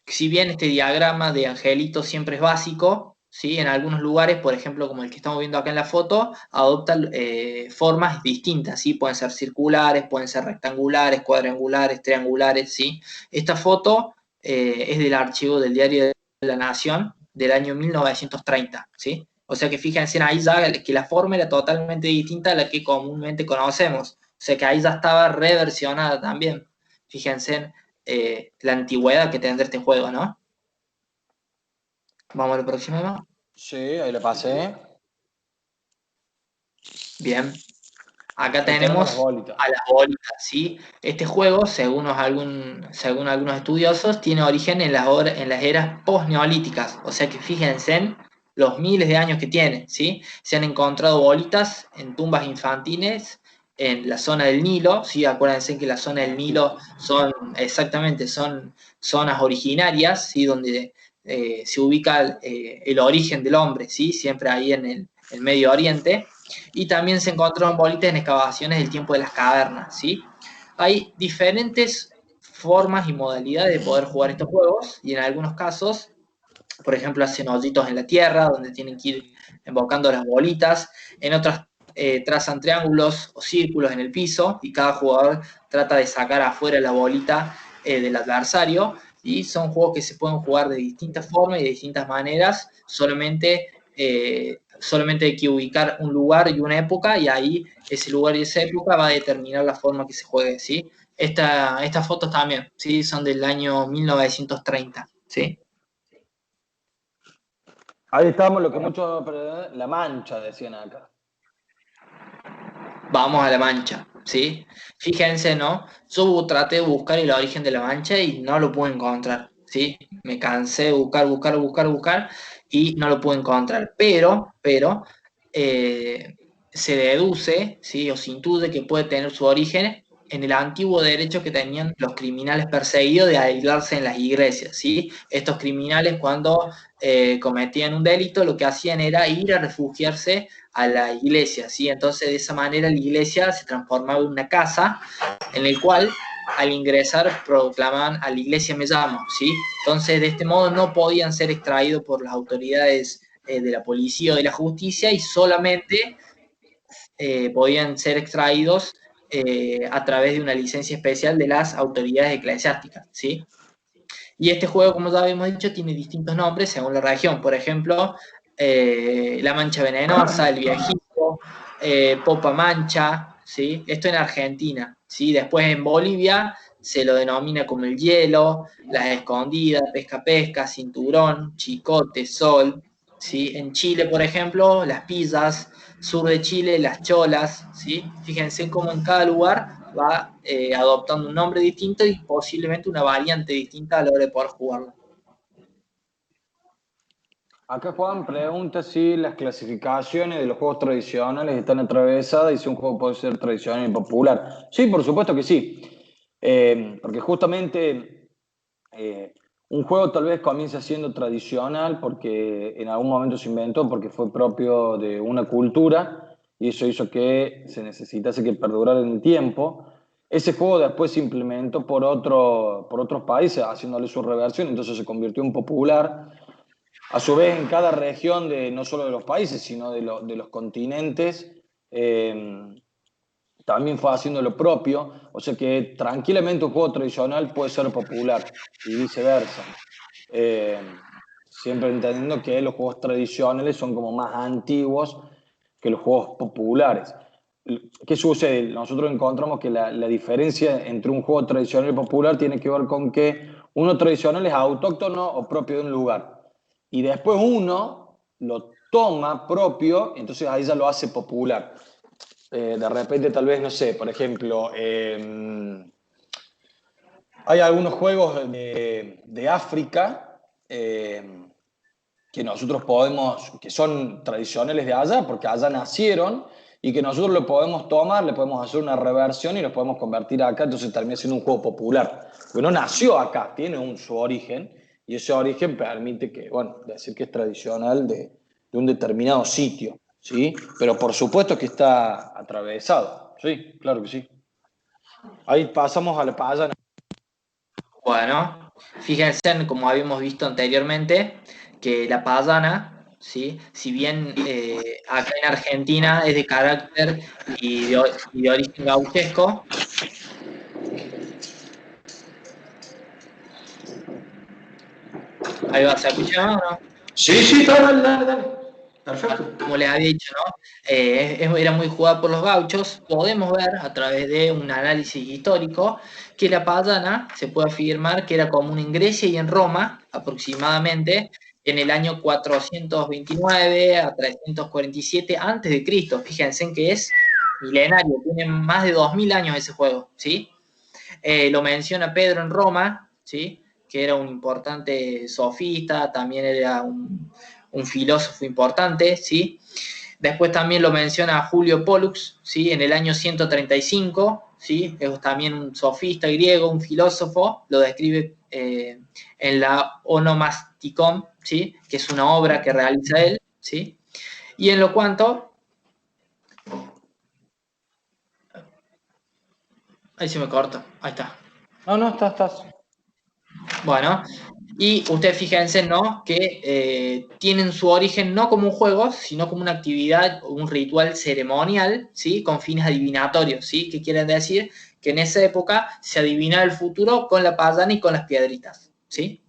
B: Si bien este diagrama de angelito siempre es básico, ¿sí? En algunos lugares, por ejemplo, como el que estamos viendo acá en la foto, adopta formas distintas, ¿sí? Pueden ser circulares, pueden ser rectangulares, cuadrangulares, triangulares, ¿sí? Esta foto es del archivo del Diario de la Nación del año 1930, ¿sí? O sea que fíjense ahí ya que la forma era totalmente distinta a la que comúnmente conocemos. O sea que ahí ya estaba reversionada también. Fíjense la antigüedad que tendrá este juego, ¿no? Vamos al próximo.
A: sí, ahí le pasé.
B: Bien. Acá
A: Ahí tenemos las
B: tenemos
A: bolitas.
B: a las bolitas, ¿sí? Este juego, según algunos estudiosos, tiene origen en en las eras post-neolíticas. O sea que fíjense en los miles de años que tiene, ¿sí? Se han encontrado bolitas en tumbas infantiles en la zona del Nilo, ¿sí? Acuérdense que la zona del Nilo son zonas originarias, ¿sí? Donde se ubica el origen del hombre, ¿sí? Siempre ahí en el Medio Oriente. Y también se encontraron bolitas en excavaciones del tiempo de las cavernas, ¿sí? Hay diferentes formas y modalidades de poder jugar estos juegos, y en algunos casos, por ejemplo, hacen hoyitos en la tierra donde tienen que ir embocando las bolitas, en otras trazan triángulos o círculos en el piso y cada jugador trata de sacar afuera la bolita del adversario, y son juegos que se pueden jugar de distintas formas y de distintas maneras, solamente hay que ubicar un lugar y una época, y ahí ese lugar y esa época va a determinar la forma que se juegue, ¿sí? Estas fotos también, ¿sí? Son del año 1930, ¿sí?
A: Ahí estamos, lo que muchos, la mancha, decían acá.
B: Vamos a la Mancha, ¿sí? Fíjense, ¿no? Yo traté de buscar el origen de la Mancha y no lo pude encontrar, ¿sí? Me cansé de buscar y no lo pude encontrar. Pero, eh, se deduce, ¿sí? O se intuye que puede tener su origen en el antiguo derecho que tenían los criminales perseguidos de aislarse en las iglesias, ¿sí? Estos criminales, cuando cometían un delito, lo que hacían era ir a refugiarse a la iglesia, ¿sí? Entonces, de esa manera la iglesia se transformaba en una casa en el cual al ingresar proclamaban: a la iglesia me llamo, ¿sí? Entonces, de este modo no podían ser extraídos por las autoridades de la policía o de la justicia, y solamente podían ser extraídos a través de una licencia especial de las autoridades eclesiásticas, ¿sí? Y este juego, como ya habíamos dicho, tiene distintos nombres según la región. Por ejemplo, la mancha venenosa, el viejito, popa mancha, ¿sí? Esto en Argentina, ¿sí? Después en Bolivia se lo denomina como el hielo, las escondidas, pesca pesca, cinturón, chicote, sol, ¿sí? En Chile, por ejemplo, las pillas, sur de Chile, las cholas, ¿sí? Fíjense cómo en cada lugar va adoptando un nombre distinto y posiblemente una variante distinta a la hora de poder jugarlo.
A: Acá Juan pregunta si las clasificaciones de los juegos tradicionales están atravesadas y si un juego puede ser tradicional y popular. Sí, por supuesto que sí. Porque justamente un juego tal vez comienza siendo tradicional porque en algún momento se inventó, porque fue propio de una cultura y eso hizo que se necesitase que perdurara en el tiempo. Ese juego después se implementó por otros países haciéndole su reversión, entonces se convirtió en popular. A su vez, en cada región, no solo de los países, sino de los continentes, eh, también fue haciendo lo propio. O sea que tranquilamente un juego tradicional puede ser popular y viceversa. Eh, Siempre entendiendo que los juegos tradicionales son como más antiguos que los juegos populares. ¿Qué sucede? Nosotros encontramos que la diferencia entre un juego tradicional y popular tiene que ver con que uno tradicional es autóctono o propio de un lugar y después uno lo toma propio, entonces ahí ya lo hace popular. De repente, tal vez, no sé, por ejemplo, hay algunos juegos de África que nosotros podemos, que son tradicionales de allá, porque allá nacieron, y que nosotros lo podemos tomar, le podemos hacer una reversión y los podemos convertir acá, entonces termina siendo un juego popular. Porque no nació acá, tiene su origen, y ese origen permite que, bueno, decir que es tradicional de un determinado sitio, ¿sí? Pero por supuesto que está atravesado, sí, claro que sí. Ahí pasamos a la payana.
B: Bueno, fíjense, como habíamos visto anteriormente, que la payana, ¿sí? Si bien acá en Argentina es de carácter y de origen gauchesco, ahí va, ¿se escucha o no?
A: Sí, sí, dale, dale, dale. Perfecto.
B: Como les había dicho, ¿no? Era muy jugada por los gauchos. Podemos ver a través de un análisis histórico que la payana se puede afirmar que era común en Grecia y en Roma, aproximadamente en el año 429 a 347 antes de Cristo. Fíjense en que es milenario, tiene más de 2000 años ese juego, ¿sí? Lo menciona Pedro en Roma, ¿sí? Que era un importante sofista, también era un filósofo importante, ¿sí? Después también lo menciona Julio Pollux, ¿sí? En el año 135, ¿sí? Es también un sofista griego, un filósofo, lo describe en la Onomasticon, ¿sí? Que es una obra que realiza él, ¿sí? Y en lo cuanto... Ahí se me corta, ahí está.
A: No, no, estás.
B: Bueno, y ustedes fíjense, ¿no? Que tienen su origen no como un juego, sino como una actividad, un ritual ceremonial, ¿sí? Con fines adivinatorios, ¿sí? Que quieren decir que en esa época se adivina el futuro con la payana y con las piedritas, ¿sí?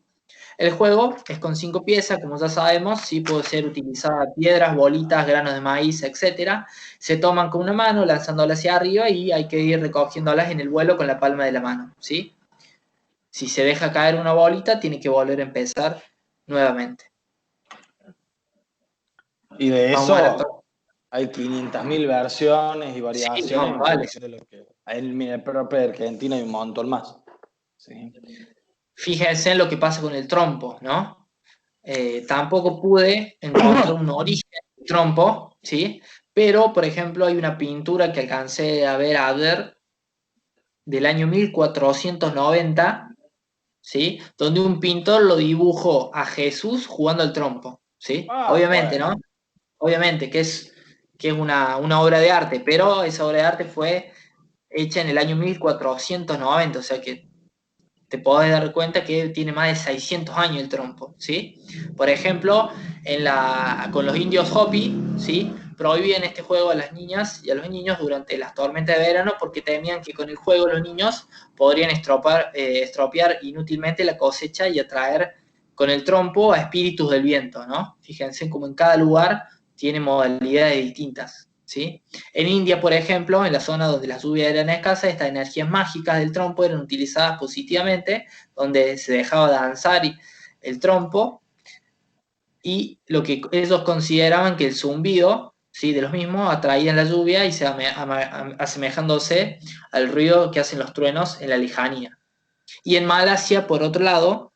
B: El juego es con 5 piezas, como ya sabemos, sí puede ser utilizada piedras, bolitas, granos de maíz, etcétera. Se toman con una mano, lanzándolas hacia arriba y hay que ir recogiéndolas en el vuelo con la palma de la mano, ¿sí? Si se deja caer una bolita, tiene que volver a empezar nuevamente.
A: Y de
B: Vamos a la...
A: eso hay 500.000 versiones y
B: Sí,
A: variaciones
B: no,
A: en
B: vale.
A: función de lo que... En el propio de Argentina hay un montón más. ¿Sí?
B: Fíjense en lo que pasa con el trompo, ¿no? Tampoco pude encontrar un origen del trompo, ¿sí? Pero, por ejemplo, hay una pintura que alcancé a ver del año 1490, ¿sí? Donde un pintor lo dibujó a Jesús jugando al trompo, ¿sí?
A: Ah,
B: Obviamente,
A: bueno.
B: ¿no? Obviamente que es una obra de arte, pero esa obra de arte fue hecha en el año 1490, o sea que te podés dar cuenta que tiene más de 600 años el trompo, ¿sí? Por ejemplo, con los indios Hopi, ¿sí? Prohibían este juego a las niñas y a los niños durante las tormentas de verano porque temían que con el juego los niños podrían estropear inútilmente la cosecha y atraer con el trompo a espíritus del viento, ¿no? Fíjense como en cada lugar tiene modalidades distintas, ¿sí? En India, por ejemplo, en la zona donde las lluvias eran escasas, estas energías mágicas del trompo eran utilizadas positivamente, donde se dejaba danzar el trompo, y lo que ellos consideraban que el zumbido, ¿sí? De los mismos atraían la lluvia y asemejándose al ruido que hacen los truenos en la lejanía. Y en Malasia, por otro lado,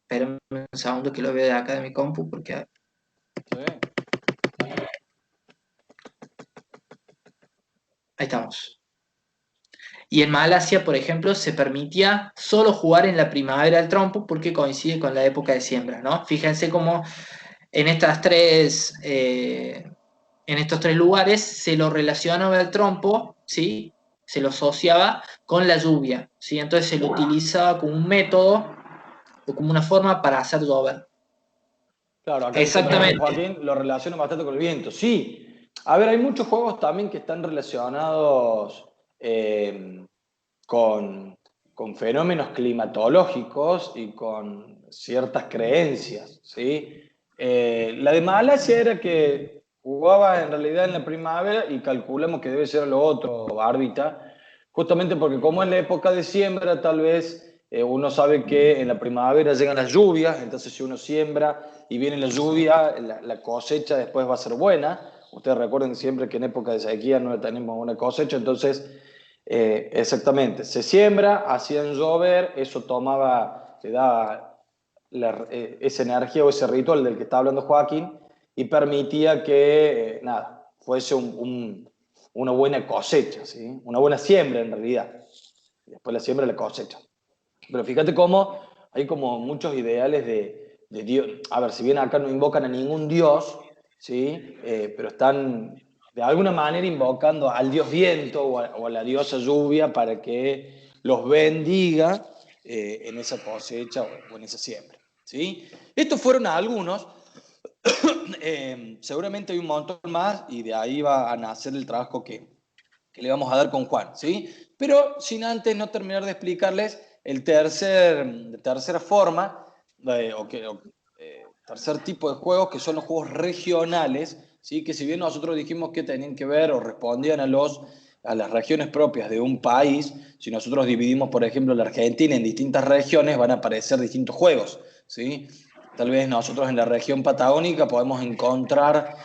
B: espérenme un segundo que lo veo de acá de mi compu, porque
A: Sí.
B: ahí estamos. Y en Malasia, por ejemplo, se permitía solo jugar en la primavera al trompo porque coincide con la época de siembra, ¿no? Fíjense cómo en en estos tres lugares se lo relacionaba al trompo, ¿sí? Se lo asociaba con la lluvia, ¿sí? Entonces se lo utilizaba como un método o como una forma para hacer llover.
A: Claro, acá dice también
B: Exactamente.
A: Joaquín, lo relaciona bastante con el viento. Sí, a ver, hay muchos juegos también que están relacionados con, con fenómenos climatológicos y con ciertas creencias, ¿sí? La de Malasia era que jugaba en realidad en la primavera y calculamos que debe ser lo otro, Barbita, justamente porque como es la época de siembra, tal vez uno sabe que en la primavera llegan las lluvias, entonces si uno siembra y viene la lluvia, la cosecha después va a ser buena. Ustedes recuerden siempre que en época de sequía no tenemos una cosecha, entonces exactamente, se siembra, hacían llover, eso tomaba, le daba esa energía o ese ritual del que está hablando Joaquín y permitía que, nada, fuese una buena cosecha, ¿sí? Una buena siembra en realidad. Y después la siembra y la cosecha. Pero fíjate cómo hay como muchos ideales de Dios. A ver, si bien acá no invocan a ningún Dios, ¿sí? Pero están de alguna manera invocando al Dios viento o a la diosa lluvia para que los bendiga en esa cosecha o en esa siembra, ¿sí? Estos fueron algunos. Seguramente hay un montón más y de ahí va a nacer el trabajo que le vamos a dar con Juan, ¿sí? Pero sin antes no terminar de explicarles tercera forma, tercer tipo de juegos, que son los juegos regionales, ¿sí? Que si bien nosotros dijimos que tenían que ver o respondían a las regiones propias de un país, si nosotros dividimos, por ejemplo, la Argentina en distintas regiones, van a aparecer distintos juegos, ¿sí? Tal vez nosotros en la región patagónica podemos encontrar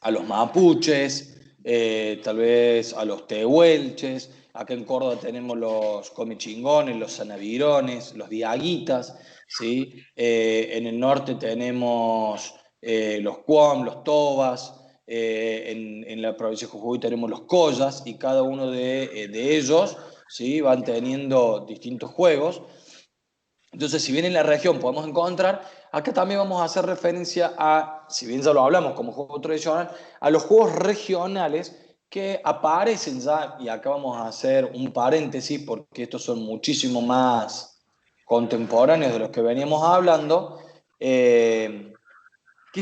A: a los mapuches, tal vez a los tehuelches. Acá en Córdoba tenemos los comechingones, los sanavirones, los diaguitas, ¿sí? En el norte tenemos los Cuom, los Tobas, en la provincia de Jujuy tenemos los Collas, y cada uno de ellos, ¿sí?, van teniendo distintos juegos. Entonces, si bien en la región podemos encontrar, acá también vamos a hacer referencia a, si bien ya lo hablamos como juego tradicional, a los juegos regionales que aparecen ya, y acá vamos a hacer un paréntesis porque estos son muchísimo más contemporáneos de los que veníamos hablando, que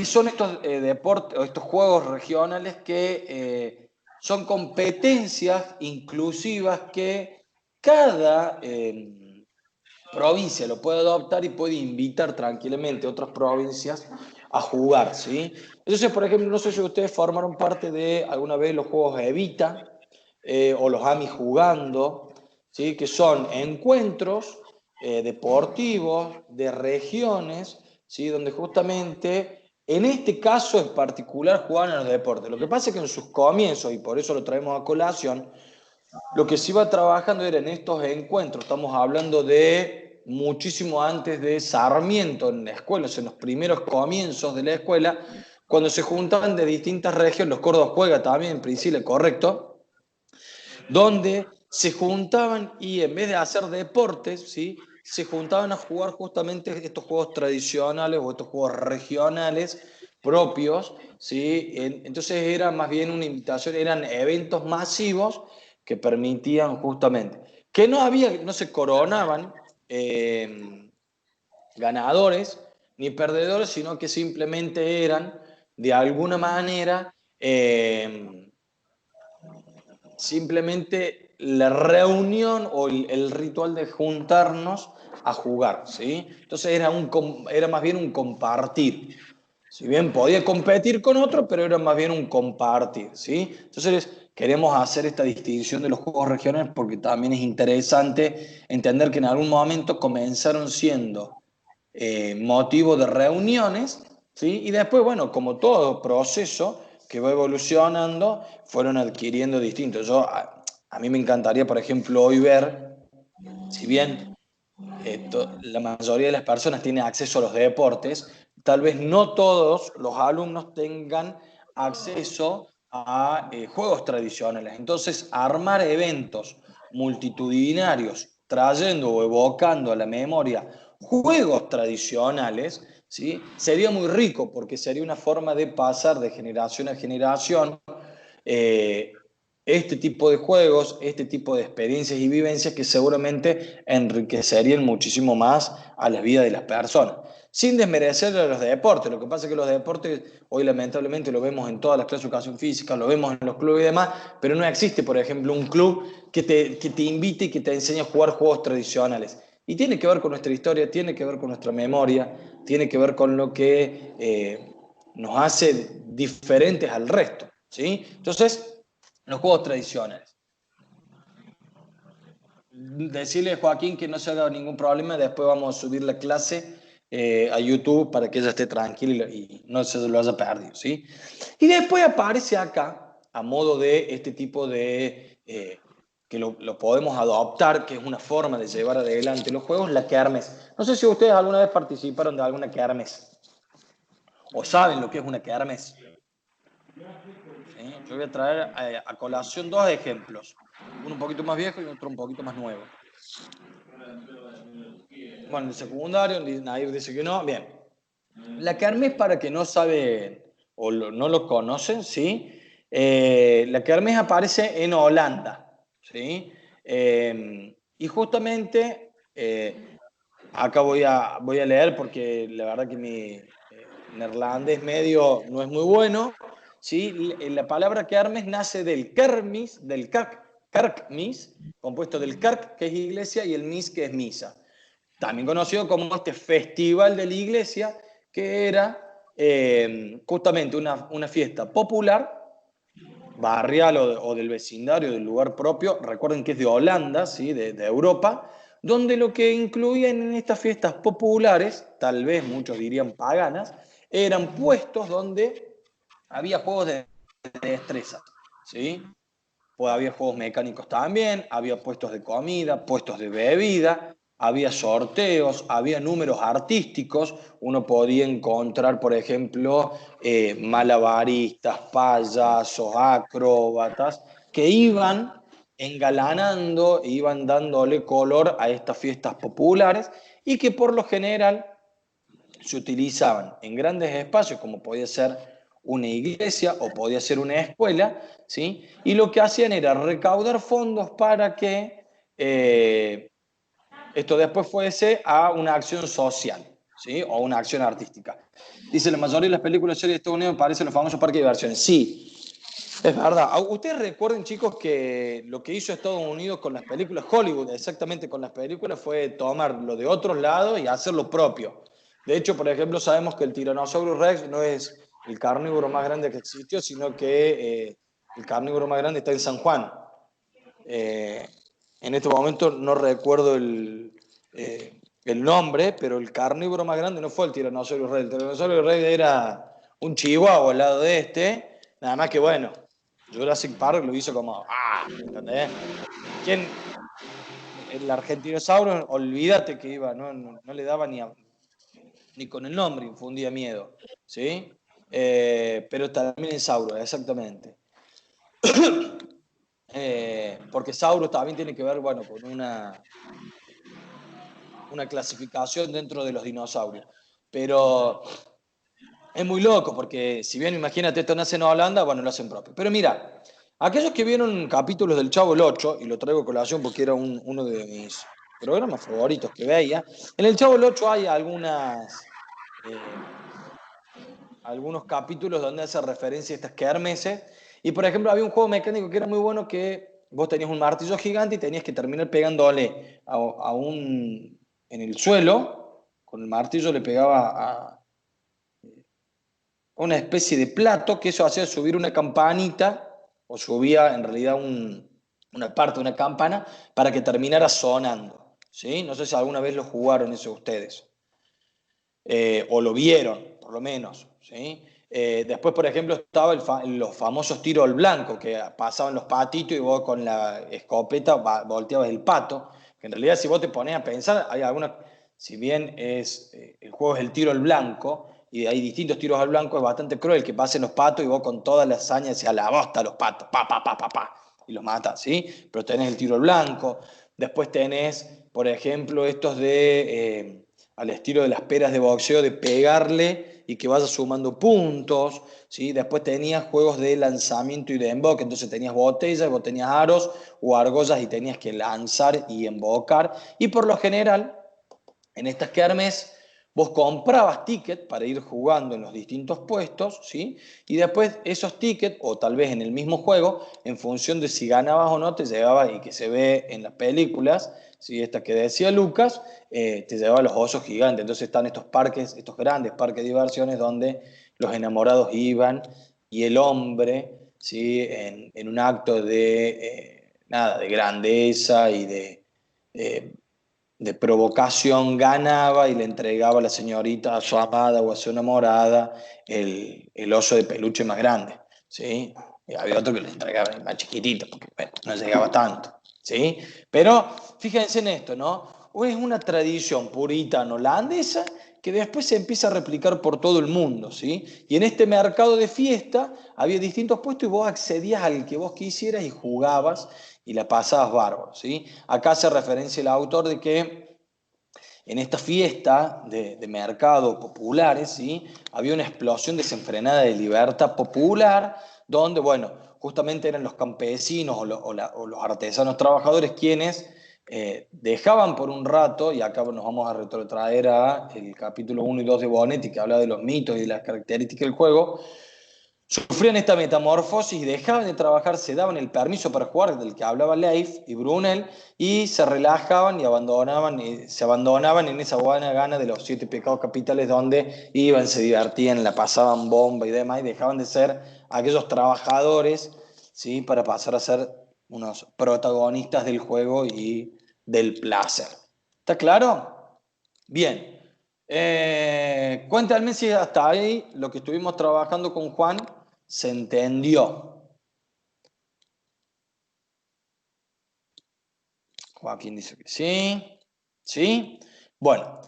A: son estos deportes o estos juegos regionales que son competencias inclusivas que cada provincia lo puede adoptar y puede invitar tranquilamente a otras provincias a jugar, ¿sí? Entonces, por ejemplo, no sé si ustedes formaron parte de alguna vez los juegos Evita o los AMI jugando, ¿sí?, que son encuentros deportivos de regiones, ¿sí?, donde justamente en este caso en particular jugaban a los deportes. Lo que pasa es que en sus comienzos, y por eso lo traemos a colación, lo que se iba trabajando era en estos encuentros, estamos hablando de muchísimo antes de Sarmiento en la escuela, o sea, en los primeros comienzos de la escuela, cuando se juntaban de distintas regiones, los Córdoba juega también en Priscila, correcto, donde se juntaban y en vez de hacer deportes, ¿sí?, se juntaban a jugar justamente estos juegos tradicionales o estos juegos regionales propios, ¿sí? Entonces era más bien una invitación, eran eventos masivos que permitían justamente que no se coronaban ganadores ni perdedores, sino que simplemente eran de alguna manera simplemente la reunión o el ritual de juntarnos a jugar, ¿sí? Entonces era más bien un compartir. Si bien podía competir con otro, pero era más bien un compartir, ¿sí? Entonces queremos hacer esta distinción de los juegos regionales porque también es interesante entender que en algún momento comenzaron siendo motivo de reuniones, ¿sí? Y después, bueno, como todo proceso que va evolucionando, fueron adquiriendo distintos. A mí me encantaría, por ejemplo, hoy ver, si bien la mayoría de las personas tienen acceso a los deportes, tal vez no todos los alumnos tengan acceso a juegos tradicionales. Entonces, armar eventos multitudinarios trayendo o evocando a la memoria juegos tradicionales, ¿sí?, sería muy rico porque sería una forma de pasar de generación a generación eh, este tipo de juegos, este tipo de experiencias y vivencias que seguramente enriquecerían muchísimo más a la vida de las personas. Sin desmerecer a los deportes. Lo que pasa es que los deportes hoy lamentablemente lo vemos en todas las clases de educación física, lo vemos en los clubes y demás, pero no existe, por ejemplo, un club que te invite y que te enseñe a jugar juegos tradicionales. Y tiene que ver con nuestra historia, tiene que ver con nuestra memoria, tiene que ver con lo que nos hace diferentes al resto, ¿sí? Entonces, los juegos tradicionales. Decirle a Joaquín que no se haga ningún problema, después vamos a subir la clase a YouTube para que ella esté tranquila y no se lo haya perdido, ¿sí? Y después aparece acá, a modo de este tipo de, que lo podemos adoptar, que es una forma de llevar adelante los juegos, la kermés. No sé si ustedes alguna vez participaron de alguna kermés o saben lo que es una kermés. ¿Sí? Yo voy a traer a colación dos ejemplos, uno un poquito más viejo y otro un poquito más nuevo. Bueno, en el secundario, nadie dice que no. Bien. La kermés, para que no saben o no lo conocen, ¿sí? La kermés aparece en Holanda, ¿sí? Y justamente, acá voy a leer porque la verdad que mi neerlandés medio no es muy bueno, ¿sí? La palabra kermés nace del kermis, del kerkmis, compuesto del kerk, que es iglesia, y el mis, que es misa. También conocido como este festival de la iglesia, que era justamente una fiesta popular, barrial o del vecindario, del lugar propio. Recuerden que es de Holanda, ¿sí?, de Europa, donde lo que incluían en estas fiestas populares, tal vez muchos dirían paganas, eran puestos donde había juegos de destreza, ¿sí? Pues había juegos mecánicos también, había puestos de comida, puestos de bebida, había sorteos, había números artísticos, uno podía encontrar, por ejemplo, malabaristas, payasos, acróbatas, que iban engalanando, iban dándole color a estas fiestas populares y que por lo general se utilizaban en grandes espacios, como podía ser una iglesia o podía ser una escuela, ¿sí? Y lo que hacían era recaudar fondos para que esto después fuese a una acción social, ¿sí? O una acción artística. Dice, la mayoría de las películas y series de Estados Unidos parecen los famosos parques de diversiones. Sí, es verdad. Ustedes recuerden, chicos, que lo que hizo Estados Unidos con las películas, Hollywood, exactamente con las películas, fue tomar lo de otros lados y hacer lo propio. De hecho, por ejemplo, sabemos que el Tiranosaurio Rex no es el carnívoro más grande que existió, sino que el carnívoro más grande está en San Juan. Eh, en este momento no recuerdo el nombre, pero el carnívoro más grande no fue el Tiranosaurio Rex. El Tiranosaurio Rex era un chihuahua al lado de este, nada más que bueno, Jurassic Park lo hizo como, ¿entendés? ¿Quién? El argentinosauro, olvídate que iba, no le daba ni con el nombre, infundía miedo, ¿sí? Pero también el sauro, exactamente. Porque Saurus también tiene que ver, bueno, con una clasificación dentro de los dinosaurios. Pero es muy loco, porque si bien, imagínate, esto nace en Holanda, bueno, lo hacen propio. Pero mira, aquellos que vieron capítulos del Chavo el 8, y lo traigo a colación porque era uno de mis programas favoritos que veía, en el Chavo el 8 hay algunos capítulos donde hace referencia a estas kermeses. Y por ejemplo, había un juego mecánico que era muy bueno que vos tenías un martillo gigante y tenías que terminar pegándole en el suelo, con el martillo le pegaba a una especie de plato, que eso hacía subir una campanita, o subía en realidad una parte de una campana, para que terminara sonando. ¿Sí? No sé si alguna vez lo jugaron eso ustedes. O lo vieron, por lo menos. ¿Sí? Después, por ejemplo, estaba los famosos tiros al blanco, que pasaban los patitos y vos con la escopeta volteabas el pato. Que en realidad, si vos te pones a pensar, hay algunas, si bien el juego es el tiro al blanco, y hay distintos tiros al blanco, es bastante cruel que pasen los patos y vos con toda la hazaña hacia la bosta los patos, y los matas, ¿sí? Pero tenés el tiro al blanco. Después tenés, por ejemplo, estos al estilo de las peras de boxeo, de pegarle y que vaya sumando puntos, ¿sí? Después tenías juegos de lanzamiento y de emboque, entonces tenías botellas, vos tenías aros o argollas y tenías que lanzar y embocar. Y por lo general, en estas kermes, vos comprabas tickets para ir jugando en los distintos puestos, ¿sí? Y después esos tickets, o tal vez en el mismo juego, en función de si ganabas o no, te llevaba, y que se ve en las películas, ¿sí? Esta que decía Lucas, te llevaba a los osos gigantes. Entonces están estos parques, estos grandes parques de diversiones donde los enamorados iban y el hombre, ¿sí? En un acto nada, de grandeza y eh, de provocación ganaba y le entregaba a la señorita, a su amada o a su enamorada, el oso de peluche más grande, ¿sí? Y había otro que le entregaba el más chiquitito, porque bueno, no llegaba tanto, ¿sí? Pero fíjense en esto, ¿no? Es una tradición puritana holandesa que después se empieza a replicar por todo el mundo, ¿sí? Y en este mercado de fiesta había distintos puestos y vos accedías al que vos quisieras y jugabas y la pasabas bárbaro, ¿sí? Acá hace referencia el autor de que en esta fiesta de mercado populares, ¿sí? Había una explosión desenfrenada de libertad popular, donde, bueno, justamente eran los campesinos o los artesanos trabajadores quienes dejaban por un rato, y acá nos vamos a retrotraer a el capítulo 1 y 2 de Bonetti, que habla de los mitos y de las características del juego, sufrían esta metamorfosis y dejaban de trabajar, se daban el permiso para jugar, del que hablaba Leif y Brunel, y se relajaban y se abandonaban en esa buena gana de los 7 pecados capitales, donde iban, se divertían, la pasaban bomba y demás, y dejaban de ser aquellos trabajadores, ¿sí? Para pasar a ser unos protagonistas del juego y del placer. ¿Está claro? Bien. Cuéntame si hasta ahí lo que estuvimos trabajando con Juan se entendió. Joaquín dice que sí. ¿Sí? Bueno,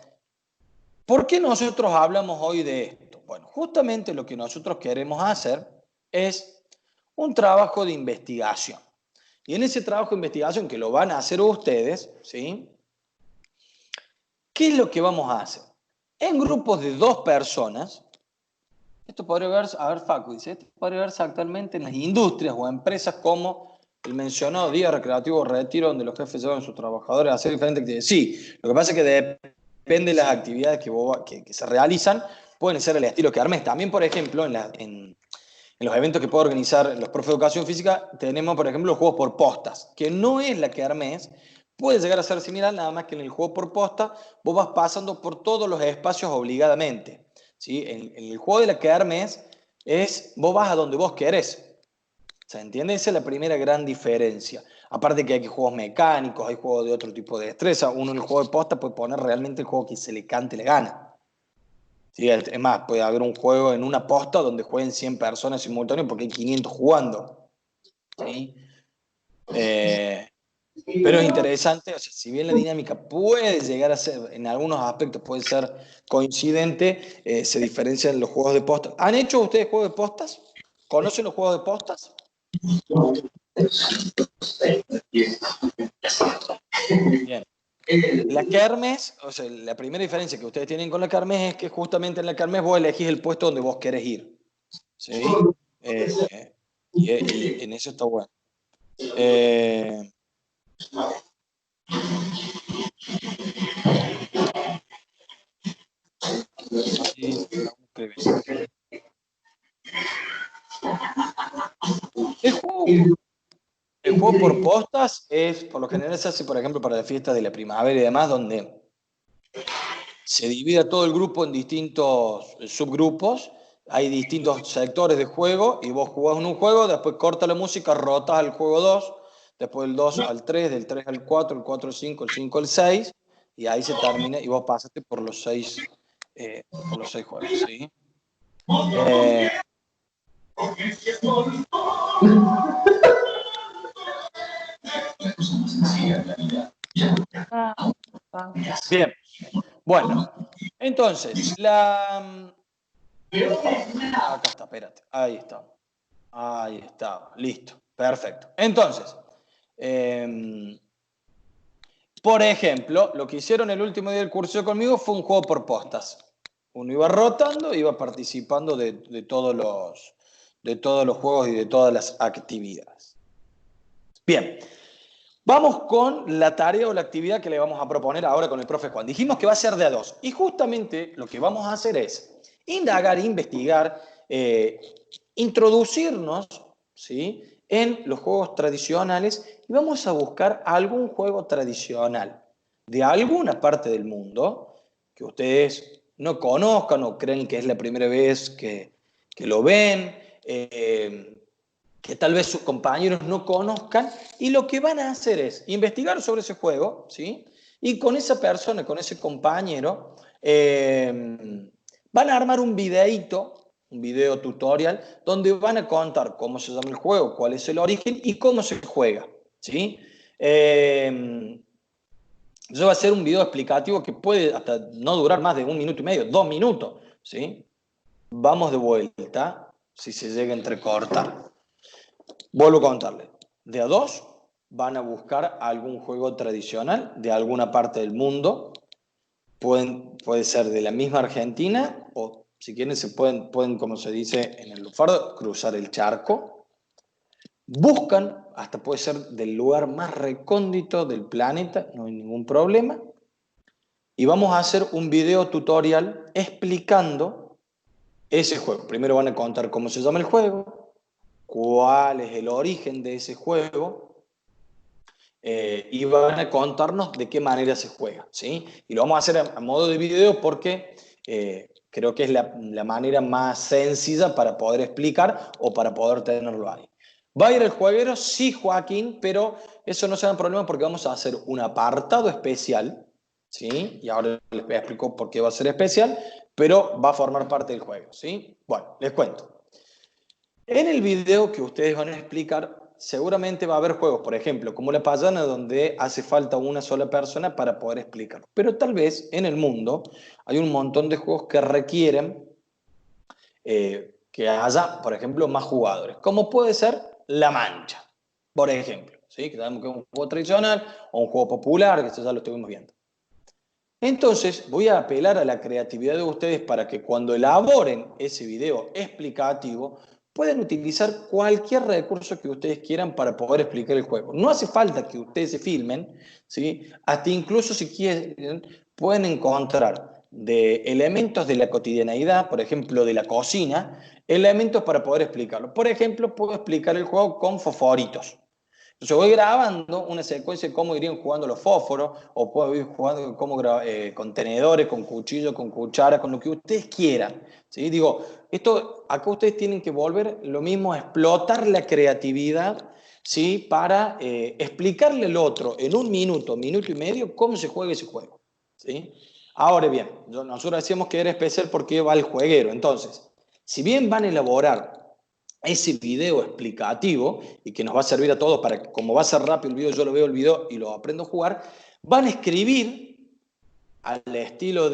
A: ¿por qué nosotros hablamos hoy de esto? Bueno, justamente lo que nosotros queremos hacer es un trabajo de investigación. Y en ese trabajo de investigación que lo van a hacer ustedes, ¿sí? ¿Qué es lo que vamos a hacer? En grupos de 2 personas, esto podría verse, a ver, Facu dice, esto podría verse actualmente en las industrias o empresas como el mencionado Día Recreativo Retiro, donde los jefes llevan a sus trabajadores a hacer diferentes actividades. Sí, lo que pasa es que depende de las actividades que se realizan, pueden ser el estilo que armes. También, por ejemplo, en los eventos que puedo organizar los profes de educación física, tenemos, por ejemplo, los juegos por postas, que no es la que armes, puede llegar a ser similar, nada más que en el juego por posta vos vas pasando por todos los espacios obligadamente. ¿Sí? En el juego de la que armes vos vas a donde vos querés. ¿Se entiende? Esa es la primera gran diferencia. Aparte que hay juegos mecánicos, hay juegos de otro tipo de destreza. Uno en el juego de posta puede poner realmente el juego que se le cante y le gana. Sí, es más, puede haber un juego en una posta donde jueguen 100 personas simultáneas porque hay 500 jugando. ¿Sí? Pero es interesante, o sea, si bien la dinámica puede llegar a ser, en algunos aspectos puede ser coincidente, se diferencian los juegos de postas. ¿Han hecho ustedes juegos de postas? ¿Conocen los juegos de postas? Bien. La kermés, o sea, la primera diferencia que ustedes tienen con la kermés es que justamente en la kermés vos elegís el puesto donde vos querés ir. ¿Sí? Y en eso está bueno. El juego por postas es, por lo general se hace, por ejemplo, para las fiestas de la primavera y demás, donde se divide a todo el grupo en distintos subgrupos, hay distintos sectores de juego y vos jugás en un juego, después corta la música, rotas al juego 2, después del 2 al 3, del 3 al 4, el 4 al 5, el 5 al 6, y ahí se termina y vos pasaste por los 6 juegos, ¿sí? Bien, bueno, entonces, acá está, espérate, ahí está, listo, perfecto. Entonces, por ejemplo, lo que hicieron el último día del curso conmigo fue un juego por postas. Uno iba rotando, iba participando de todos los juegos y de todas las actividades. Bien, vamos con la tarea o la actividad que le vamos a proponer ahora con el profe Juan. Dijimos que va a ser de a 2 y justamente lo que vamos a hacer es indagar, investigar, introducirnos, ¿sí?, en los juegos tradicionales y vamos a buscar algún juego tradicional de alguna parte del mundo que ustedes no conozcan o creen que es la primera vez que lo ven, que tal vez sus compañeros no conozcan, y lo que van a hacer es investigar sobre ese juego, ¿sí? Y con esa persona, con ese compañero, van a armar un videíto, un video tutorial, donde van a contar cómo se llama el juego, cuál es el origen y cómo se juega, ¿sí? Eso va a ser un video explicativo que puede hasta no durar más de 1 minuto y medio, 2 minutos, ¿sí? Vamos de vuelta, si se llega a entrecortar. Vuelvo a contarle. De a 2 van a buscar algún juego tradicional de alguna parte del mundo. Puede ser de la misma Argentina o si quieren pueden, como se dice en el lufardo, cruzar el charco. Buscan, hasta puede ser del lugar más recóndito del planeta, no hay ningún problema. Y vamos a hacer un video tutorial explicando ese juego. Primero van a contar cómo se llama el juego, cuál es el origen de ese juego, y van a contarnos de qué manera se juega, ¿sí? Y lo vamos a hacer a modo de video porque creo que es la manera más sencilla para poder explicar o para poder tenerlo ahí. ¿Va a ir el jueguero? Sí, Joaquín, pero eso no será un problema porque vamos a hacer un apartado especial, ¿sí? Y ahora les explico por qué va a ser especial, pero va a formar parte del juego, ¿sí? Bueno, les cuento. En el video que ustedes van a explicar, seguramente va a haber juegos, por ejemplo, como La Payana, donde hace falta una sola persona para poder explicarlo. Pero tal vez en el mundo hay un montón de juegos que requieren que haya, por ejemplo, más jugadores, como puede ser La Mancha, por ejemplo, ¿sí? Que sabemos que es un juego tradicional o un juego popular, que esto ya lo estuvimos viendo. Entonces, voy a apelar a la creatividad de ustedes para que cuando elaboren ese video explicativo, puedan utilizar cualquier recurso que ustedes quieran para poder explicar el juego. No hace falta que ustedes se filmen, ¿sí? Hasta incluso si quieren, pueden encontrar de elementos de la cotidianeidad, por ejemplo, de la cocina, elementos para poder explicarlo. Por ejemplo, puedo explicar el juego con fosforitos. Entonces voy grabando una secuencia de cómo irían jugando los fósforos, o puedo ir jugando con tenedores, con cuchillo, con cuchara, con lo que ustedes quieran. ¿Sí? Digo, acá ustedes tienen que volver lo mismo, a explotar la creatividad, ¿sí? Para explicarle al otro en un minuto, minuto y medio, cómo se juega ese juego. ¿Sí? Ahora bien, nosotros decíamos que era especial porque va el jueguero. Entonces, si bien van a elaborar ese video explicativo y que nos va a servir a todos para que, como va a ser rápido el video, yo lo veo el video y lo aprendo a jugar, van a escribir al estilo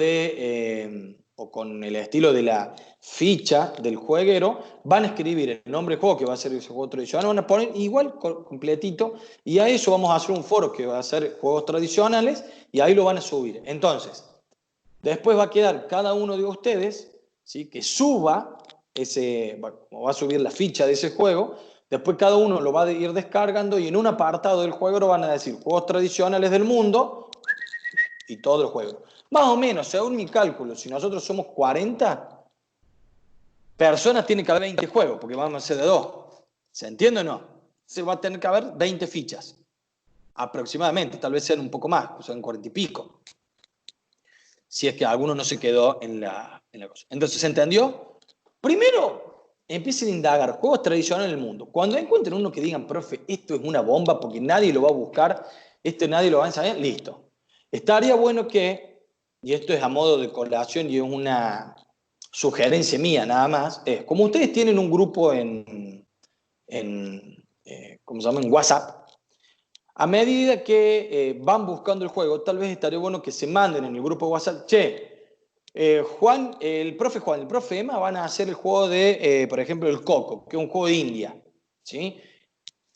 A: o con el estilo de la ficha del jueguero, van a escribir el nombre del juego, que va a ser ese juego tradicional, van a poner igual completito, y a eso vamos a hacer un foro que va a ser juegos tradicionales, y ahí lo van a subir. Entonces, después va a quedar cada uno de ustedes, ¿sí? Que suba va a subir la ficha de ese juego, después cada uno lo va a ir descargando y en un apartado del juego lo van a decir juegos tradicionales del mundo y todo el juego. Más o menos, según mi cálculo, si nosotros somos 40 personas, tiene que haber 20 juegos, porque vamos a ser de 2. ¿Se entiende o no? Se va a tener que haber 20 fichas, aproximadamente, tal vez sean un poco más, sean 40 y pico. Si es que alguno no se quedó en la cosa. Entonces, ¿se entendió? Primero, empiecen a indagar juegos tradicionales del mundo. Cuando encuentren uno que digan, profe, esto es una bomba porque nadie lo va a buscar, esto nadie lo va a ensayar, listo. Estaría bueno que, y esto es a modo de colación y es una sugerencia mía nada más, es como ustedes tienen un grupo ¿cómo se llama? En WhatsApp. A medida que van buscando el juego, tal vez estaría bueno que se manden en el grupo de WhatsApp, Juan, el profe Emma van a hacer el juego de, por ejemplo, el Coco, que es un juego de India. ¿Sí?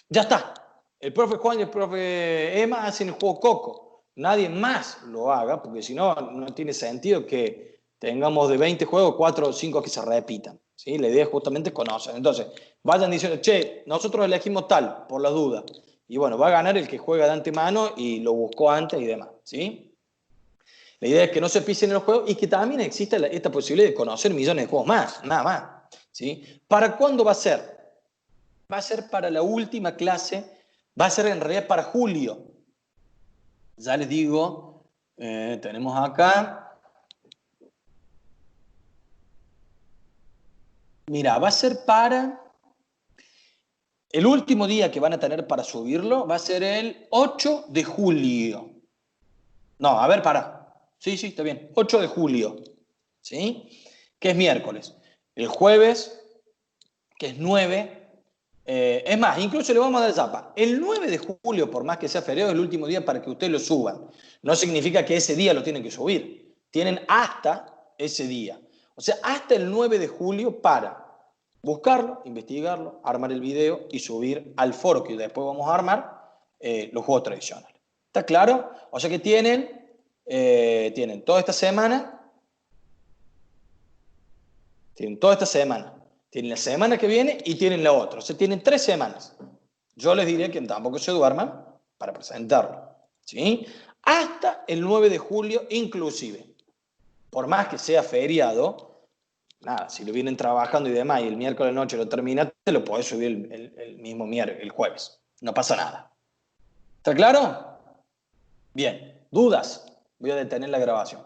A: Ya está. El profe Juan y el profe Emma hacen el juego Coco. Nadie más lo haga, porque si no, no tiene sentido que tengamos de 20 juegos, 4 o 5 que se repitan. ¿Sí? La idea es justamente conocer. Entonces, vayan diciendo, nosotros elegimos tal, por las dudas. Y bueno, va a ganar el que juega de antemano y lo buscó antes y demás. ¿Sí? La idea es que no se pisen en los juegos y que también exista esta posibilidad de conocer millones de juegos más, nada más. ¿Sí? ¿Para cuándo va a ser? Va a ser para la última clase, va a ser en realidad para julio. Ya les digo, tenemos acá. Mira, va a ser para... El último día que van a tener para subirlo va a ser el 8 de julio. No, a ver, para. Sí, está bien. 8 de julio. ¿Sí? Que es miércoles. El jueves, que es 9. Es más, incluso le vamos a dar zapa. El 9 de julio, por más que sea feriado, es el último día para que ustedes lo suban. No significa que ese día lo tienen que subir. Tienen hasta ese día. O sea, hasta el 9 de julio para buscarlo, investigarlo, armar el video y subir al foro que después vamos a armar los juegos tradicionales. ¿Está claro? O sea que tienen toda esta semana. Tienen toda esta semana. Tienen la semana que viene y tienen la otra. O sea, tienen 3 semanas. Yo les diré que tampoco se duerman para presentarlo. ¿Sí? Hasta el 9 de julio inclusive. Por más que sea feriado, nada, si lo vienen trabajando y demás y el miércoles noche lo terminaste, lo podés subir el mismo miércoles, el jueves. No pasa nada. ¿Está claro? Bien. ¿Dudas? Voy a detener la grabación.